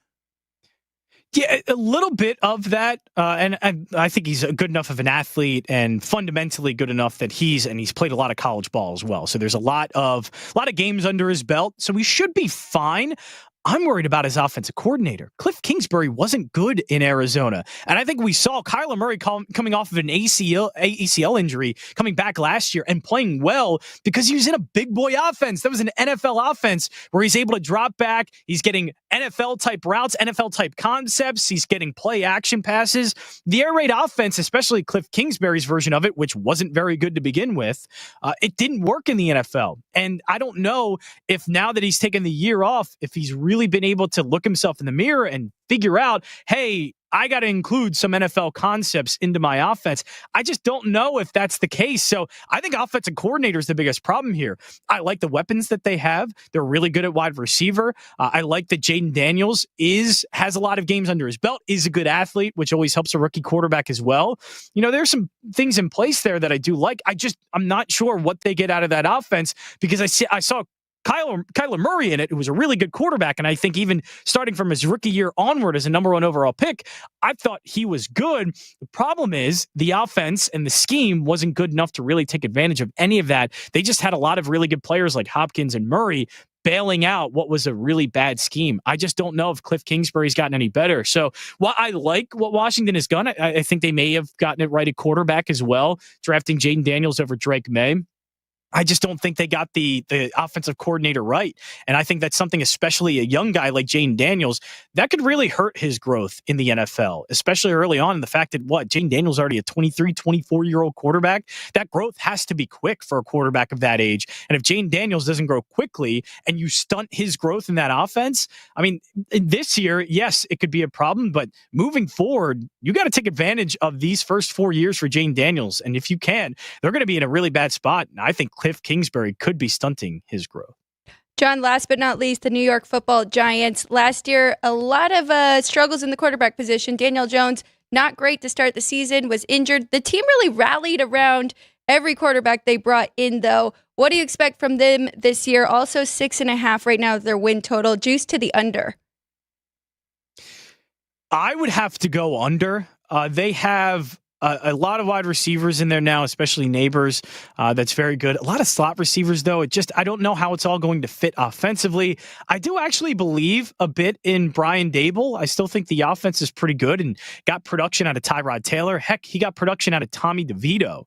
Yeah, a little bit of that, and I think he's good enough of an athlete and fundamentally good enough that he's played a lot of college ball as well. So there's a lot of games under his belt, so we should be fine. I'm worried about his offensive coordinator. Cliff Kingsbury wasn't good in Arizona. And I think we saw Kyler Murray coming off of an ACL injury, coming back last year and playing well because he was in a big boy offense. That was an NFL offense where he's able to drop back. He's getting NFL-type routes, NFL-type concepts. He's getting play action passes. The air raid offense, especially Cliff Kingsbury's version of it, which wasn't very good to begin with, it didn't work in the NFL. And I don't know if now that he's taken the year off, if he's really been able to look himself in the mirror and figure out, hey, I got to include some NFL concepts into my offense. I just don't know if that's the case. So I think offensive coordinator is the biggest problem here. I like the weapons that they have. They're really good at wide receiver. I like that Jaden Daniels has a lot of games under his belt, is a good athlete, which always helps a rookie quarterback as well. There's some things in place there that I do like. I'm not sure what they get out of that offense because I saw Kyler Murray in it, who was a really good quarterback, and I think even starting from his rookie year onward as a number 1 overall pick, I thought he was good. The problem is the offense and the scheme wasn't good enough to really take advantage of any of that. They just had a lot of really good players like Hopkins and Murray bailing out what was a really bad scheme. I just don't know if Cliff Kingsbury's gotten any better. So while I like what Washington has done, I think they may have gotten it right at quarterback as well, drafting Jaden Daniels over Drake May. I just don't think they got the offensive coordinator right. And I think that's something, especially a young guy like Jane Daniels, that could really hurt his growth in the NFL, especially early on. And the fact that Jane Daniels already a 23, 24-year-old quarterback, that growth has to be quick for a quarterback of that age. And if Jane Daniels doesn't grow quickly and you stunt his growth in that offense, I mean, this year, yes, it could be a problem, but moving forward, you got to take advantage of these first 4 years for Jane Daniels. And if you can, they're going to be in a really bad spot. And I think Cliff Kingsbury could be stunting his growth. John, last but not least, the New York Football Giants. Last year, a lot of struggles in the quarterback position. Daniel Jones, not great to start the season, was injured. The team really rallied around every quarterback they brought in, though. What do you expect from them this year? Also 6.5 right now, their win total. Juice to the under. I would have to go under. They have a lot of wide receivers in there now, especially Neighbors. That's very good. A lot of slot receivers, though. I don't know how it's all going to fit offensively. I do actually believe a bit in Brian Dable. I still think the offense is pretty good and got production out of Tyrod Taylor. Heck, he got production out of Tommy DeVito.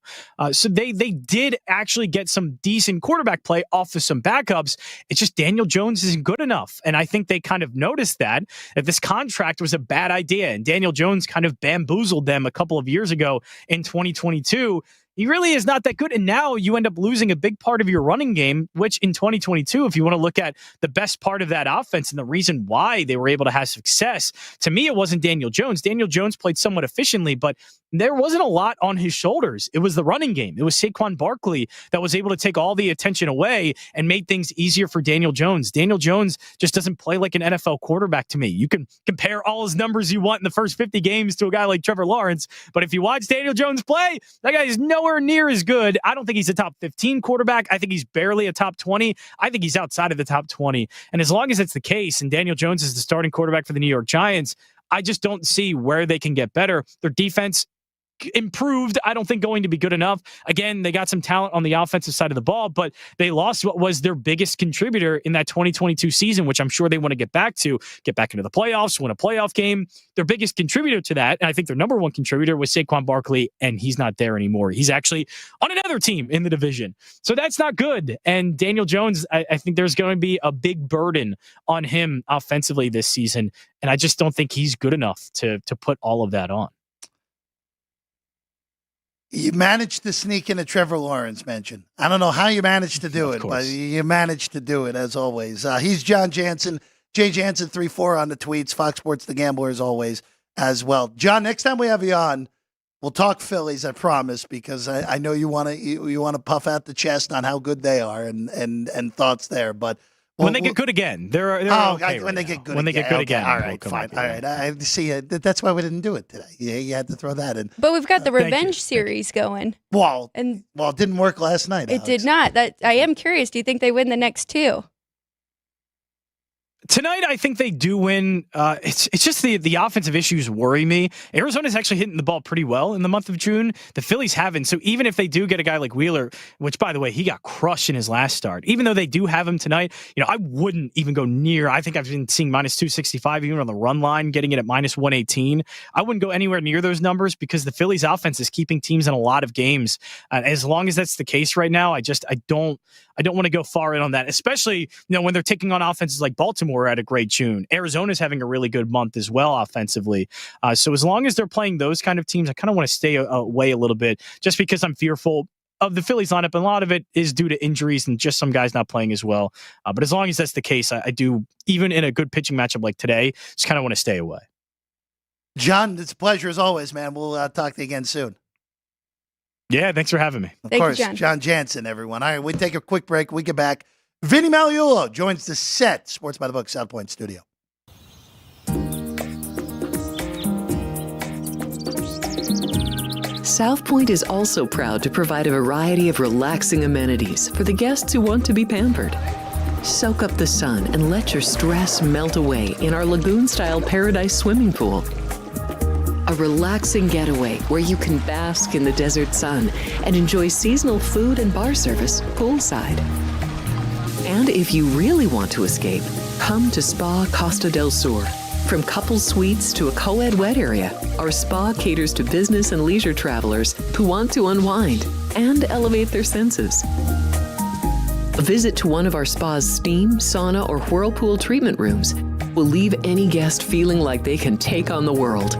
So they did actually get some decent quarterback play off of some backups. It's just Daniel Jones isn't good enough. And I think they kind of noticed that this contract was a bad idea. And Daniel Jones kind of bamboozled them a couple of years ago in 2022. He really is not that good. And now you end up losing a big part of your running game, which in 2022, if you want to look at the best part of that offense and the reason why they were able to have success, to me, it wasn't Daniel Jones. Daniel Jones played somewhat efficiently, but there wasn't a lot on his shoulders. It was the running game. It was Saquon Barkley that was able to take all the attention away and made things easier for Daniel Jones. Daniel Jones just doesn't play like an NFL quarterback to me. You can compare all his numbers you want in the first 50 games to a guy like Trevor Lawrence, but if you watch Daniel Jones play, that guy is nowhere near as good. I don't think he's a top 15 quarterback. I think he's barely a top 20. I think he's outside of the top 20. And as long as it's the case and Daniel Jones is the starting quarterback for the New York Giants, I just don't see where they can get better. Their defense improved. I don't think going to be good enough. Again, they got some talent on the offensive side of the ball, but they lost what was their biggest contributor in that 2022 season, which I'm sure they want to get back into the playoffs, win a playoff game. Their biggest contributor to that, and I think their number one contributor, was Saquon Barkley, and he's not there anymore. He's actually on another team in the division. So that's not good. And Daniel Jones, I think there's going to be a big burden on him offensively this season, and I just don't think he's good enough to put all of that on. You managed to sneak in a Trevor Lawrence mention. I don't know how you managed to do it, but you managed to do it, as always. He's John Jansen, Jay Jansen 34 on the tweets, Fox Sports The Gambler, as always, as well. John, next time we have you on, we'll talk Phillies, I promise, because I know you want to puff out the chest on how good they are and thoughts there, but when they get good again, they're okay when they right get good. When they get good again, all right, fine. All right, I see. That's why we didn't do it today. Yeah, you had to throw that in. But we've got the revenge series going. Well, it didn't work last night. It did not. That I am curious. Do you think they win the next two? Tonight, I think they do win. It's just the offensive issues worry me. Arizona's actually hitting the ball pretty well in the month of June. The Phillies haven't. So even if they do get a guy like Wheeler, which, by the way, he got crushed in his last start, even though they do have him tonight, I wouldn't even go near. I think I've been seeing minus 265 even on the run line, getting it at minus 118. I wouldn't go anywhere near those numbers because the Phillies offense is keeping teams in a lot of games. As long as that's the case right now, I don't want to go far in on that, especially when they're taking on offenses like Baltimore at a great June. Arizona's having a really good month as well offensively. So as long as they're playing those kind of teams, I kind of want to stay away a little bit just because I'm fearful of the Phillies lineup. And a lot of it is due to injuries and just some guys not playing as well. But as long as that's the case, I do, even in a good pitching matchup like today, just kind of want to stay away. John, it's a pleasure as always, man. We'll talk to you again soon. Yeah, thanks for having me. Of course, John Jansen, everyone. All right, we take a quick break. We get back. Vinny Magliulo joins the set. Sports by the Book, South Point Studio. South Point is also proud to provide a variety of relaxing amenities for the guests who want to be pampered. Soak up the sun and let your stress melt away in our lagoon-style paradise swimming pool. A relaxing getaway where you can bask in the desert sun and enjoy seasonal food and bar service poolside. And if you really want to escape, come to Spa Costa del Sur. From couple suites to a co-ed wet area, our spa caters to business and leisure travelers who want to unwind and elevate their senses. A visit to one of our spa's steam, sauna, or whirlpool treatment rooms will leave any guest feeling like they can take on the world.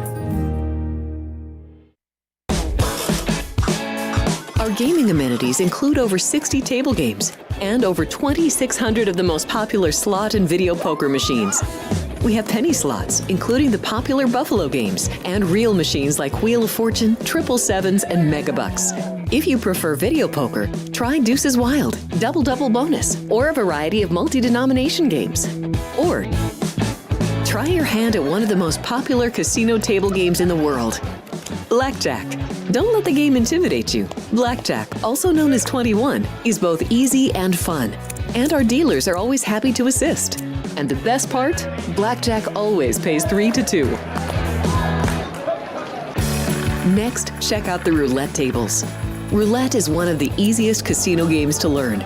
Our gaming amenities include over 60 table games and over 2,600 of the most popular slot and video poker machines. We have penny slots, including the popular Buffalo games, and real machines like Wheel of Fortune, Triple Sevens, and Megabucks. If you prefer video poker, try Deuces Wild, Double Double Bonus, or a variety of multi-denomination games. Or try your hand at one of the most popular casino table games in the world, Blackjack. Don't let the game intimidate you. Blackjack, also known as 21, is both easy and fun. And our dealers are always happy to assist. And the best part? Blackjack always pays 3 to 2. Next, check out the roulette tables. Roulette is one of the easiest casino games to learn,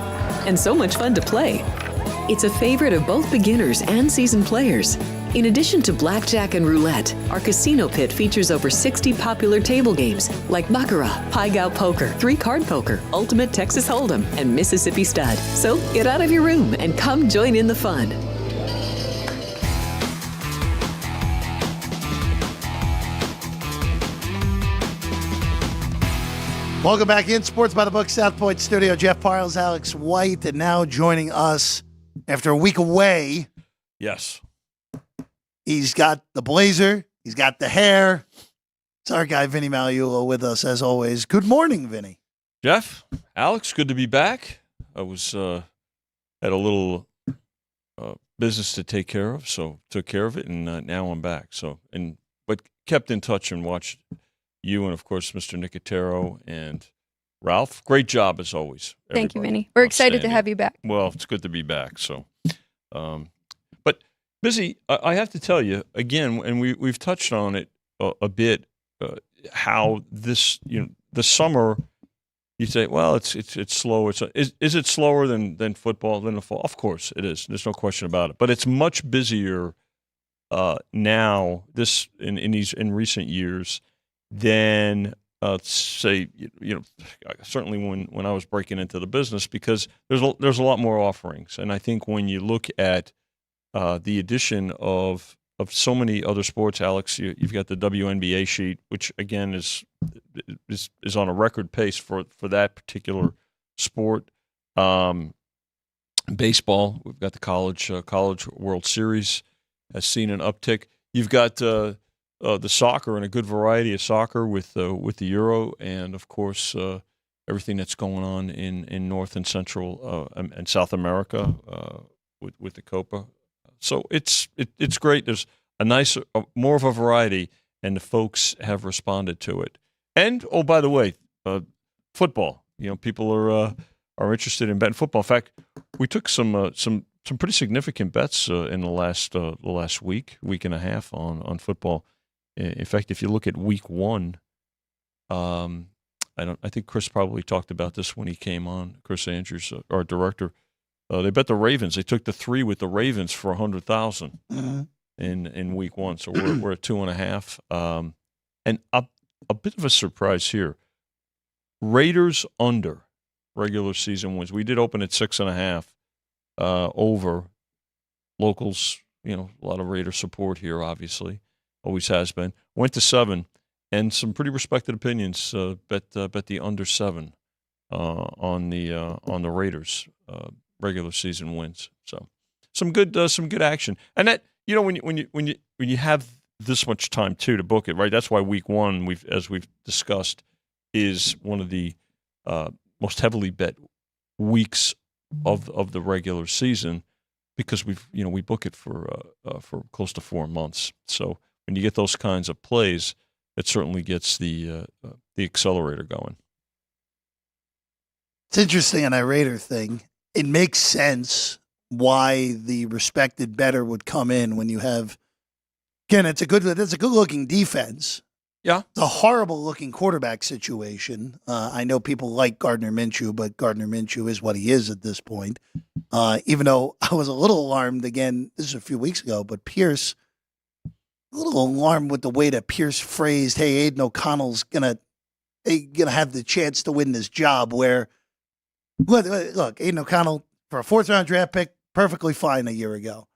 and so much fun to play. It's a favorite of both beginners and seasoned players. In addition to blackjack and roulette, our casino pit features over 60 popular table games like Baccarat, Pai Gow Poker, 3-Card Poker, Ultimate Texas Hold'em, and Mississippi Stud. So get out of your room and come join in the fun. Welcome back in Sports by the Book, South Point Studio. Jeff Parles, Alex White, and now joining us after a week away. Yes. He's got the blazer. He's got the hair. It's our guy, Vinny Magliulo, with us as always. Good morning, Vinny. Jeff, Alex, good to be back. I was had a little business to take care of, so took care of it, and now I'm back. But kept in touch and watched you and, of course, Mr. Nicotero and Ralph. Great job, as always. Thank you, Vinny. We're excited to have you back. Well, it's good to be back. So, but Busy, I have to tell you, again, and we've touched on it a bit, how this, the summer, you say, well, it's slow. Is it slower than football, than the fall? Of course it is. There's no question about it. But it's much busier now, in recent years, than say, certainly when I was breaking into the business, because there's a lot more offerings. And I think when you look at the addition of so many other sports, Alex, you've got the WNBA sheet, which again is on a record pace for that particular sport. Baseball, we've got the college World Series has seen an uptick. You've got the soccer, and a good variety of soccer with the Euro, and of course everything that's going on in North and Central and South America with the Copa. So it's great. There's a nice, more of a variety, and the folks have responded to it. And oh, by the way, football. People are interested in betting football. In fact, we took some pretty significant bets in the last week and a half on football. In fact, if you look at week 1, I think Chris probably talked about this when he came on. Chris Andrews, our director. They bet the Ravens. They took the 3 with the Ravens for $100,000 in week 1. So we're at 2.5. And a bit of a surprise here. Raiders under regular season wins. We did open at 6.5 over. Locals, a lot of Raider support here, obviously. Always has been. Went to 7, and some pretty respected opinions bet the under 7 on the Raiders regular season wins. So some good action. And that when you have this much time too to book it, right? That's why week 1, as we've discussed, is one of the most heavily bet weeks of the regular season, because we book it for close to 4 months. So when you get those kinds of plays, it certainly gets the accelerator going. It's interesting on that Raider thing. It makes sense why the respected bettor would come in when you have, again, it's a good looking defense. Yeah. It's a horrible looking quarterback situation. I know people like Gardner Minshew, but Gardner Minshew is what he is at this point. Even though I was a little alarmed, again, this is a few weeks ago, but Pierce, a little alarmed with the way that Pierce phrased, hey, Aiden O'Connell's gonna have the chance to win this job, where, look, Aiden O'Connell, for a 4th-round draft pick, perfectly fine a year ago.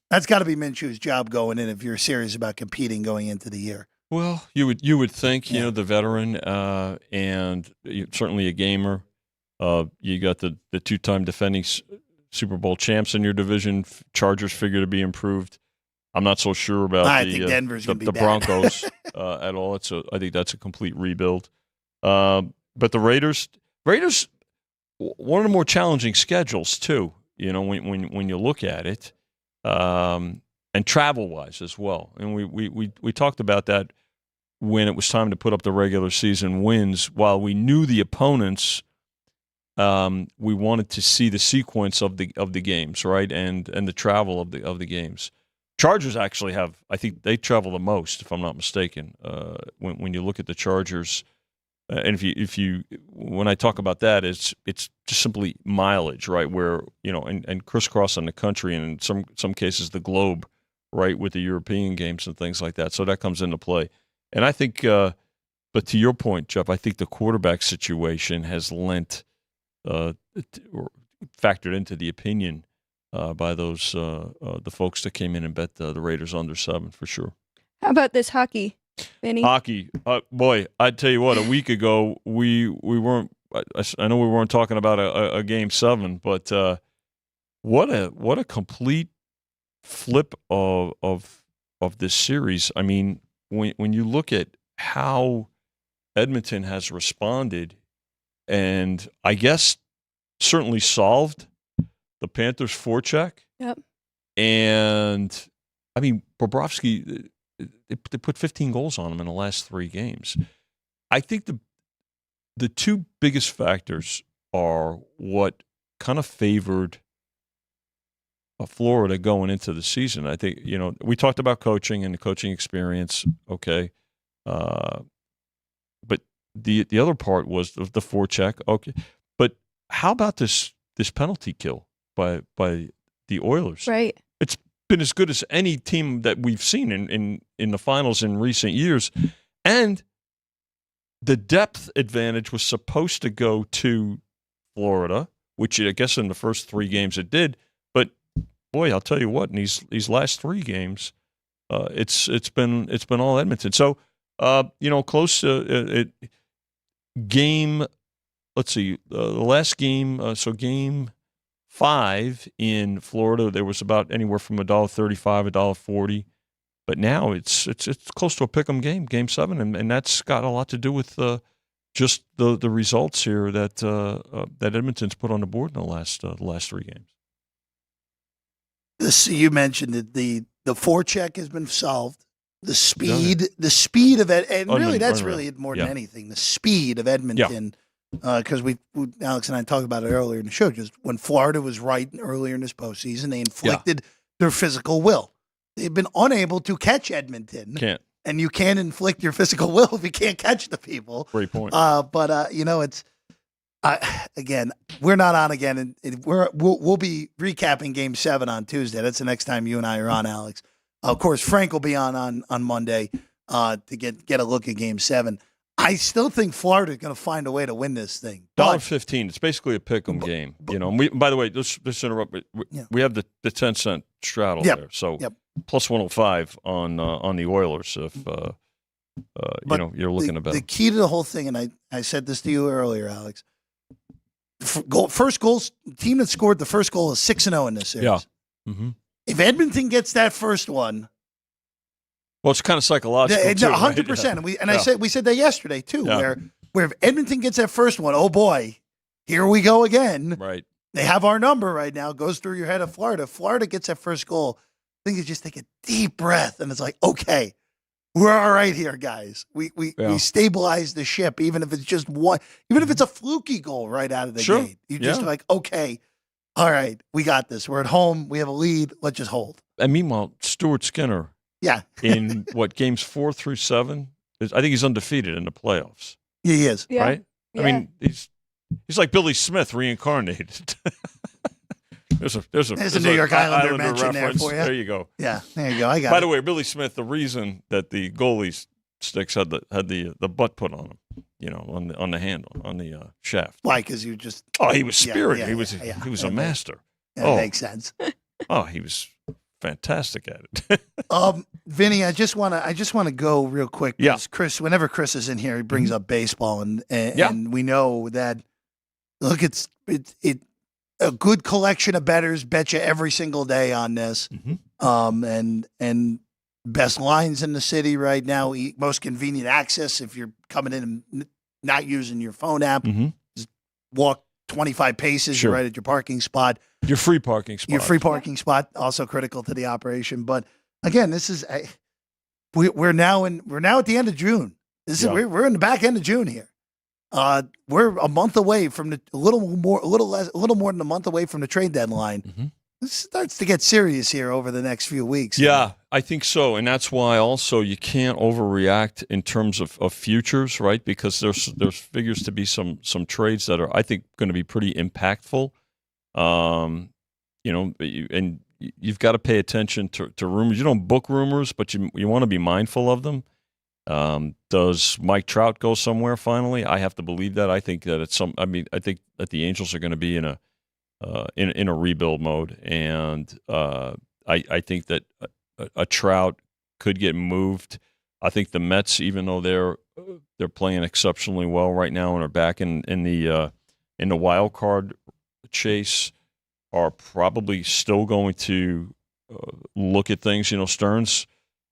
That's got to be Minshew's job going in if you're serious about competing going into the year. Well, you would think, you know, the veteran and certainly a gamer. You got the 2-time defending Super Bowl champs in your division. Chargers figure to be improved. I'm not so sure about I think Denver's gonna be the bad. Broncos at all. I think that's a complete rebuild. But the Raiders, one of the more challenging schedules too. You know, when you look at it, and travel-wise as well. And we talked about that when it was time to put up the regular season wins. While we knew the opponents, we wanted to see the sequence of the games, right, and the travel of the games. Chargers actually have, I think they travel the most, if I'm not mistaken. When you look at the Chargers, and if you when I talk about that, it's just simply mileage, right? Where and crisscrossing the country, and in some cases the globe, right, with the European games and things like that. So that comes into play, and I think. But to your point, Jeff, I think the quarterback situation has lent, or factored into the opinion by those the folks that came in and bet the Raiders under 7 for sure. How about this hockey, Vinny? Hockey, boy, I'd tell you what. A week ago, we weren't. I know we weren't talking about a game 7, but what a complete flip of this series. I mean, when you look at how Edmonton has responded, and I guess certainly solved the Panthers' forecheck. Yep. And I mean, Bobrovsky, they put 15 goals on him in the last 3 games. I think the 2 biggest factors are what kind of favored Florida going into the season. I think, we talked about coaching and the coaching experience, okay. But the other part was the forecheck, okay. But how about this penalty kill by the Oilers? Right. It's been as good as any team that we've seen in the finals in recent years. And the depth advantage was supposed to go to Florida, which I guess in the first 3 games it did. But boy, I'll tell you what, in these last 3 games, it's been all Edmonton. So close to game. Let's see, the last game. So game 5 in Florida, there was about anywhere from $1.35, $1.40. But now it's close to a pick'em game, game 7, and that's got a lot to do with just the results here that Edmonton's put on the board in the last 3 games. You mentioned that the forecheck has been solved. The speed of it, and really that's really more than anything. The speed of Edmonton, because Alex and I talked about it earlier in the show. Just when Florida was right earlier in this postseason, they inflicted their physical will. They've been unable to catch Edmonton. Can't. And you can't inflict your physical will if you can't catch the people. Great point. But it's again, we're not on again, and we'll be recapping Game 7 on Tuesday. That's the next time you and I are on, Alex. Of course, Frank will be on Monday to get a look at Game 7. I still think Florida's going to find a way to win this thing. $1.15. It's basically a pick'em game. And we, by the way, let's interrupt. We have the 10-cent straddle there. So plus 105 on the Oilers if you're looking to bet. The key to the whole thing, and I said this to you earlier, Alex. First goals, team that scored the first goal is 6-0 in this series. Yeah. Mm-hmm. If Edmonton gets that first one, well, it's kind of psychological. 100%. Right? And we said that yesterday too, where if Edmonton gets that first one, oh boy, here we go again. Right. They have our number right now. Goes through your head of Florida. If Florida gets that first goal, I think you just take a deep breath and it's like, okay, we're all right here, guys. We stabilize the ship, even if it's just one, even if it's a fluky goal right out of the gate. You just like, okay, all right, we got this. We're at home. We have a lead. Let's just hold. And meanwhile, Stuart Skinner, in games 4 through 7, I think he's undefeated in the playoffs. Yeah, he is. Yeah. Right? Yeah. I mean, he's like Billy Smith reincarnated. There's a New York Islander mention reference. there for you. There you go. Yeah, there you go. I got By the way, Billy Smith, the reason that the goalie sticks had the butt put on him, on the handle, on the shaft. Why? Because you just he was spirited. He was a master. That makes sense. Oh, he was fantastic at it. Vinny, I just want to go real quick. Yeah. Chris, whenever Chris is in here, he brings up baseball, and we know that. Look, it's a good collection of bettors bet you every single day on this. And best lines in the city right now. Most convenient access if you're coming in and not using your phone app. Just walk 25 paces, you're right at your parking spot. Your free parking spot. Your free parking spot, also critical to the operation. But again, this is we're now at the end of June. We're in the back end of June here. We're a month away from a little more than a month away from the trade deadline. This starts to get serious here over the next few weeks. Yeah, I think so. And that's why also you can't overreact in terms of futures, right? Because there's figures to be some trades that are, I think, going to be pretty impactful. And you've got to pay attention to rumors. You don't book rumors, but you want to be mindful of them. Does Mike Trout go somewhere finally? I have to believe that. I think that I think that the Angels are going to be in a rebuild mode, and I think that a Trout could get moved. I think the Mets, even though they're playing exceptionally well right now and are back in the wild card chase, are probably still going to look at things. Stearns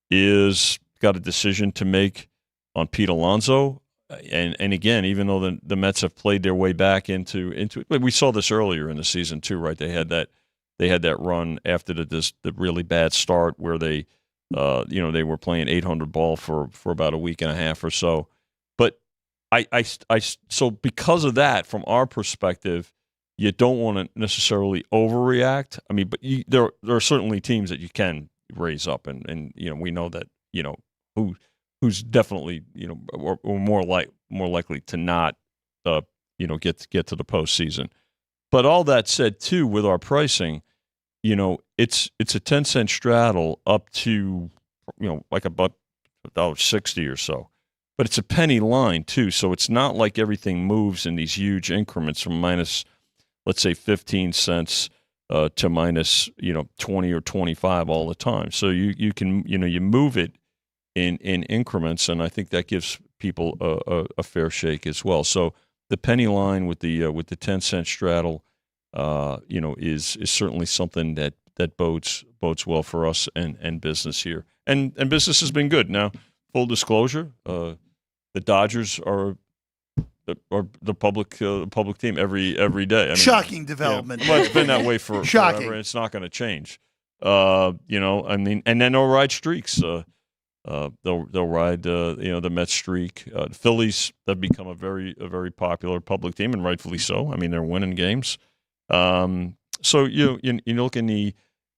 is got a decision to make on Pete Alonso. And again, even though the Mets have played their way back into it, we saw this earlier in the season too, right? They had that run after the really bad start where they were playing 800 ball for about a week and a half or so. But so because of that, from our perspective, you don't want to necessarily overreact. I mean, but there are certainly teams that you can raise up, and we know that who's definitely or more likely to not get to the postseason. But all that said, too, with our pricing, it's a 10-cent straddle up to like about $1.60 or so. But it's a penny line too, so it's not like everything moves in these huge increments from minus, let's say, 15 cents to minus 20 or 25 all the time. So you can you move it in increments, and I think that gives people a fair shake as well. So the penny line with the 10-cent straddle, is certainly something that bodes well for us and business here. And business has been good. Now, full disclosure, the Dodgers are the public team every day. I mean, shocking development. Well, it's been that way for shocking. forever. It's not going to change. And then they'll ride streaks. They'll ride the Mets streak. The Phillies have become a very popular public team, and rightfully so. I mean, they're winning games. So you look in the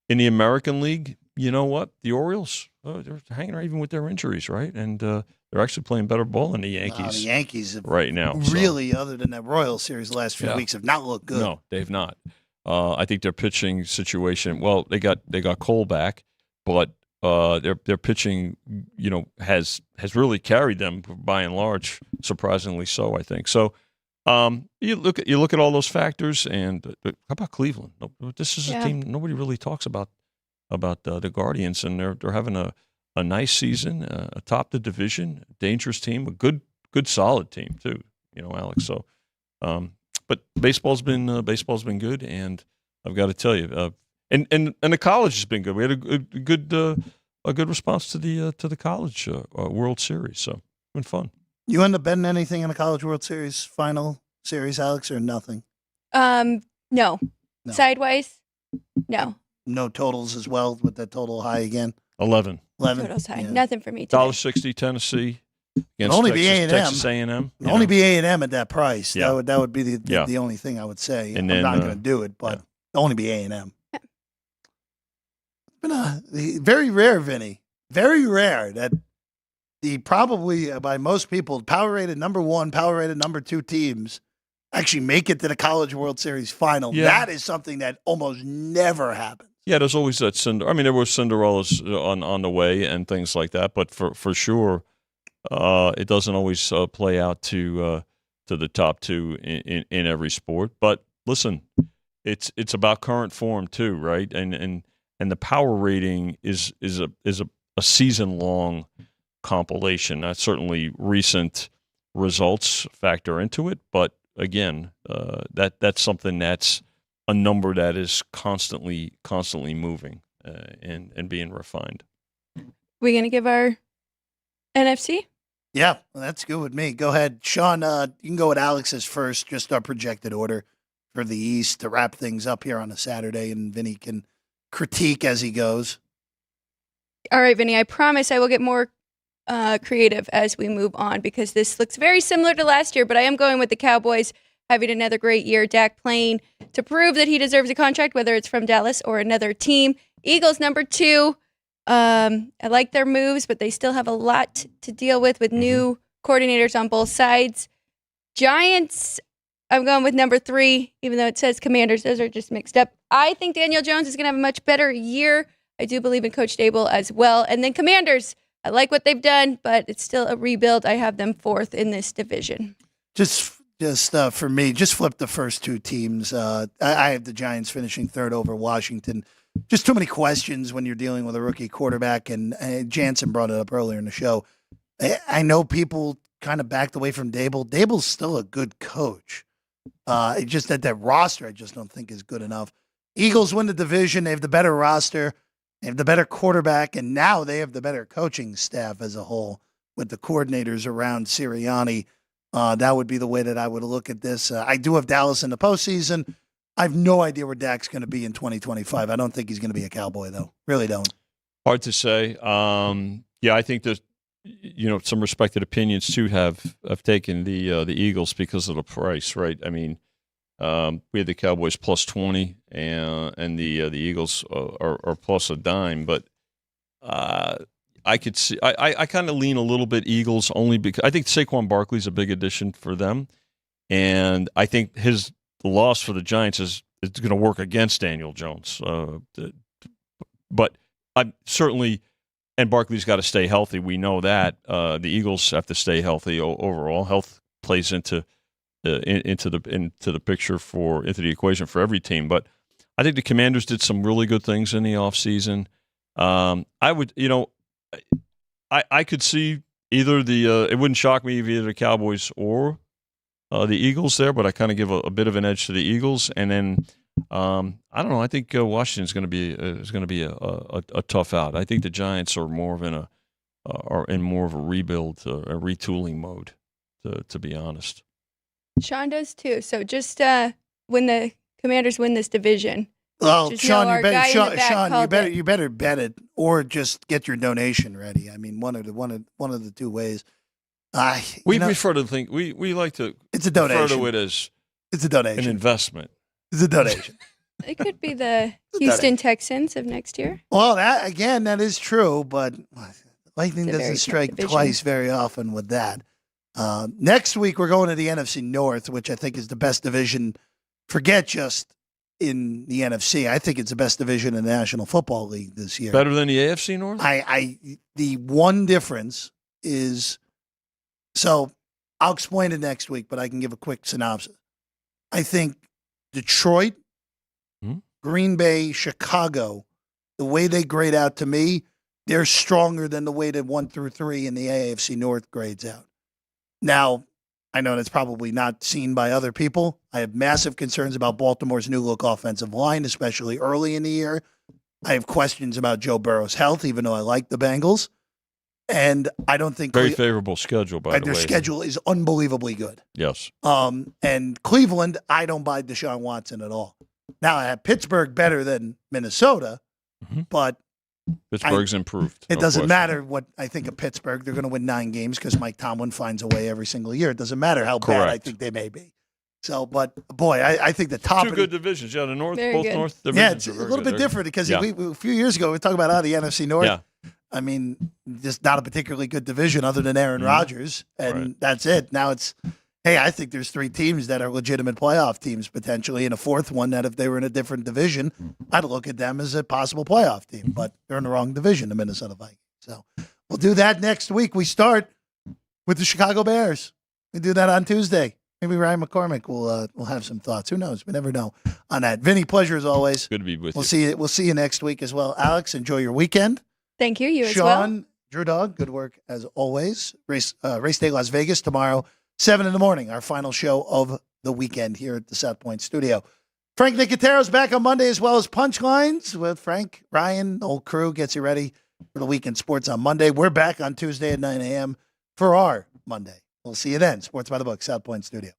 American League. You know what? The Orioles, they're hanging around even with their injuries, right? And they're actually playing better ball than the Yankees. The Yankees have right now, really, other than that Royals series the last few weeks, have not looked good. No, they've not. I think their pitching situation. Well, they got Cole back, but their pitching, has really carried them by and large, surprisingly so. I think so. You look at all those factors, and how about Cleveland? This is a team nobody really talks about the Guardians, and they're having a nice season, atop the division, dangerous team, a good solid team too. Alex. So, but baseball's been good, and I've got to tell you, and the college has been good. We had a good response to the college World Series, so it's been fun. You end up betting anything in the College World Series final series, Alex, or nothing? No. Sideways? No. No totals as well, with that total high again? 11. Totals high. Yeah. Nothing for me today. $1.60 Tennessee. Only be A&M. Texas A&M. Only be A&M at that price. Yeah. That would be the only thing I would say. And I'm not going to do it, but only be A&M. It's been very rare, Vinny. Very rare that the probably by most people power-rated number 1, power-rated number 2 teams actually make it to the College World Series final. Yeah. That is something that almost never happens. Yeah, there's always that there were Cinderellas on the way and things like that, but for sure, it doesn't always play out to the top 2 in every sport. But listen, it's about current form too, right? And the power rating is a season long compilation. Certainly recent results factor into it, but again, that's something that's a number that is constantly moving and being refined. We gonna give our NFC? Yeah, well, that's good with me. Go ahead, Sean. You can go with Alex's first, just our projected order for the East to wrap things up here on a Saturday, and Vinny can critique as he goes. All right, Vinny, I promise I will get more creative as we move on because this looks very similar to last year, but I am going with the Cowboys having another great year. Dak playing to prove that he deserves a contract, whether it's from Dallas or another team. Eagles, number 2. I like their moves, but they still have a lot to deal with new coordinators on both sides. Giants, I'm going with number 3, even though it says Commanders. Those are just mixed up. I think Daniel Jones is going to have a much better year. I do believe in Coach Dable as well. And then Commanders, I like what they've done, but it's still a rebuild. I have them 4th in this division. Just for me, just flip the first 2 teams. I have the Giants finishing 3rd over Washington. Just too many questions when you're dealing with a rookie quarterback, and Jansen brought it up earlier in the show. I know people kind of backed away from Dable. Dable's still a good coach. It's just that roster I just don't think is good enough. Eagles win the division. They have the better roster. They have the better quarterback, and now they have the better coaching staff as a whole with the coordinators around Sirianni. That would be the way that I would look at this. I do have Dallas in the postseason. I have no idea where Dak's going to be in 2025. I don't think he's going to be a Cowboy, though. Really don't. Hard to say. Yeah, I think that some respected opinions too have taken the Eagles because of the price, right? I mean, we had the Cowboys plus 20, and the Eagles are plus a dime, but I could see. I kind of lean a little bit Eagles only because I think Saquon Barkley's a big addition for them, and I think his loss for the Giants is going to work against Daniel Jones. But I'm certainly, and Barkley's got to stay healthy. We know that the Eagles have to stay healthy overall. Health plays into the picture into the equation for every team. But I think the Commanders did some really good things in the offseason. I would, I could see either it wouldn't shock me if either the Cowboys or the Eagles there, but I kind of give a bit of an edge to the Eagles, and then I don't know. I think Washington's going to be a tough out. I think the Giants are are in more of a rebuild, a retooling mode, to be honest. Sean does too. So just when the Commanders win this division, well, Sean, you you better bet it or just get your donation ready. I mean, one of the 2 ways. We prefer to think we like to. It's a donation. Refer to it as it's a donation, an investment. It's a donation. It could be the Houston Texans of next year. Well, that is true, but lightning doesn't strike twice very often with that. Next week we're going to the NFC North, which I think is the best division. Forget just in the NFC. I think it's the best division in the National Football League this year. Better than the AFC North? The one difference is. So I'll explain it next week, but I can give a quick synopsis. I think Detroit, Green Bay, Chicago, the way they grade out to me, they're stronger than the way that 1 through 3 in the AFC North grades out. Now, I know that's probably not seen by other people. I have massive concerns about Baltimore's new look offensive line, especially early in the year. I have questions about Joe Burrow's health, even though I like the Bengals. And I don't think very favorable schedule, by the way. Their schedule is unbelievably good. Yes. And Cleveland, I don't buy Deshaun Watson at all. Now I have Pittsburgh better than Minnesota, but Pittsburgh's improved. It doesn't matter what I think of Pittsburgh. They're going to win 9 games because Mike Tomlin finds a way every single year. It doesn't matter how bad I think they may be. So, but boy, I think the top 2 good divisions. Yeah, the North, very both good. North divisions. Yeah, it's a little bit different because a few years ago we talked about the NFC North. Yeah. I mean, just not a particularly good division other than Aaron Rodgers, and that's it. Now it's, hey, I think there's 3 teams that are legitimate playoff teams potentially, and a 4th one that if they were in a different division, I'd look at them as a possible playoff team, but they're in the wrong division, the Minnesota Vikings. So we'll do that next week. We start with the Chicago Bears. We do that on Tuesday. Maybe Ryan McCormick will have some thoughts. Who knows? We never know on that. Vinny, pleasure as always. Good to be with We'll you. see you. We'll see you next week as well. Alex, enjoy your weekend. Thank you. You as well. Sean, Drew Dog, good work as always. Race Day Las Vegas tomorrow, 7 a.m, our final show of the weekend here at the South Point studio. Frank Nicotero's back on Monday as well as Punchlines with Frank, Ryan, the whole crew gets you ready for the weekend sports on Monday. We're back on Tuesday at 9 a.m. for our Monday. We'll see you then. Sports by the Book, South Point studio.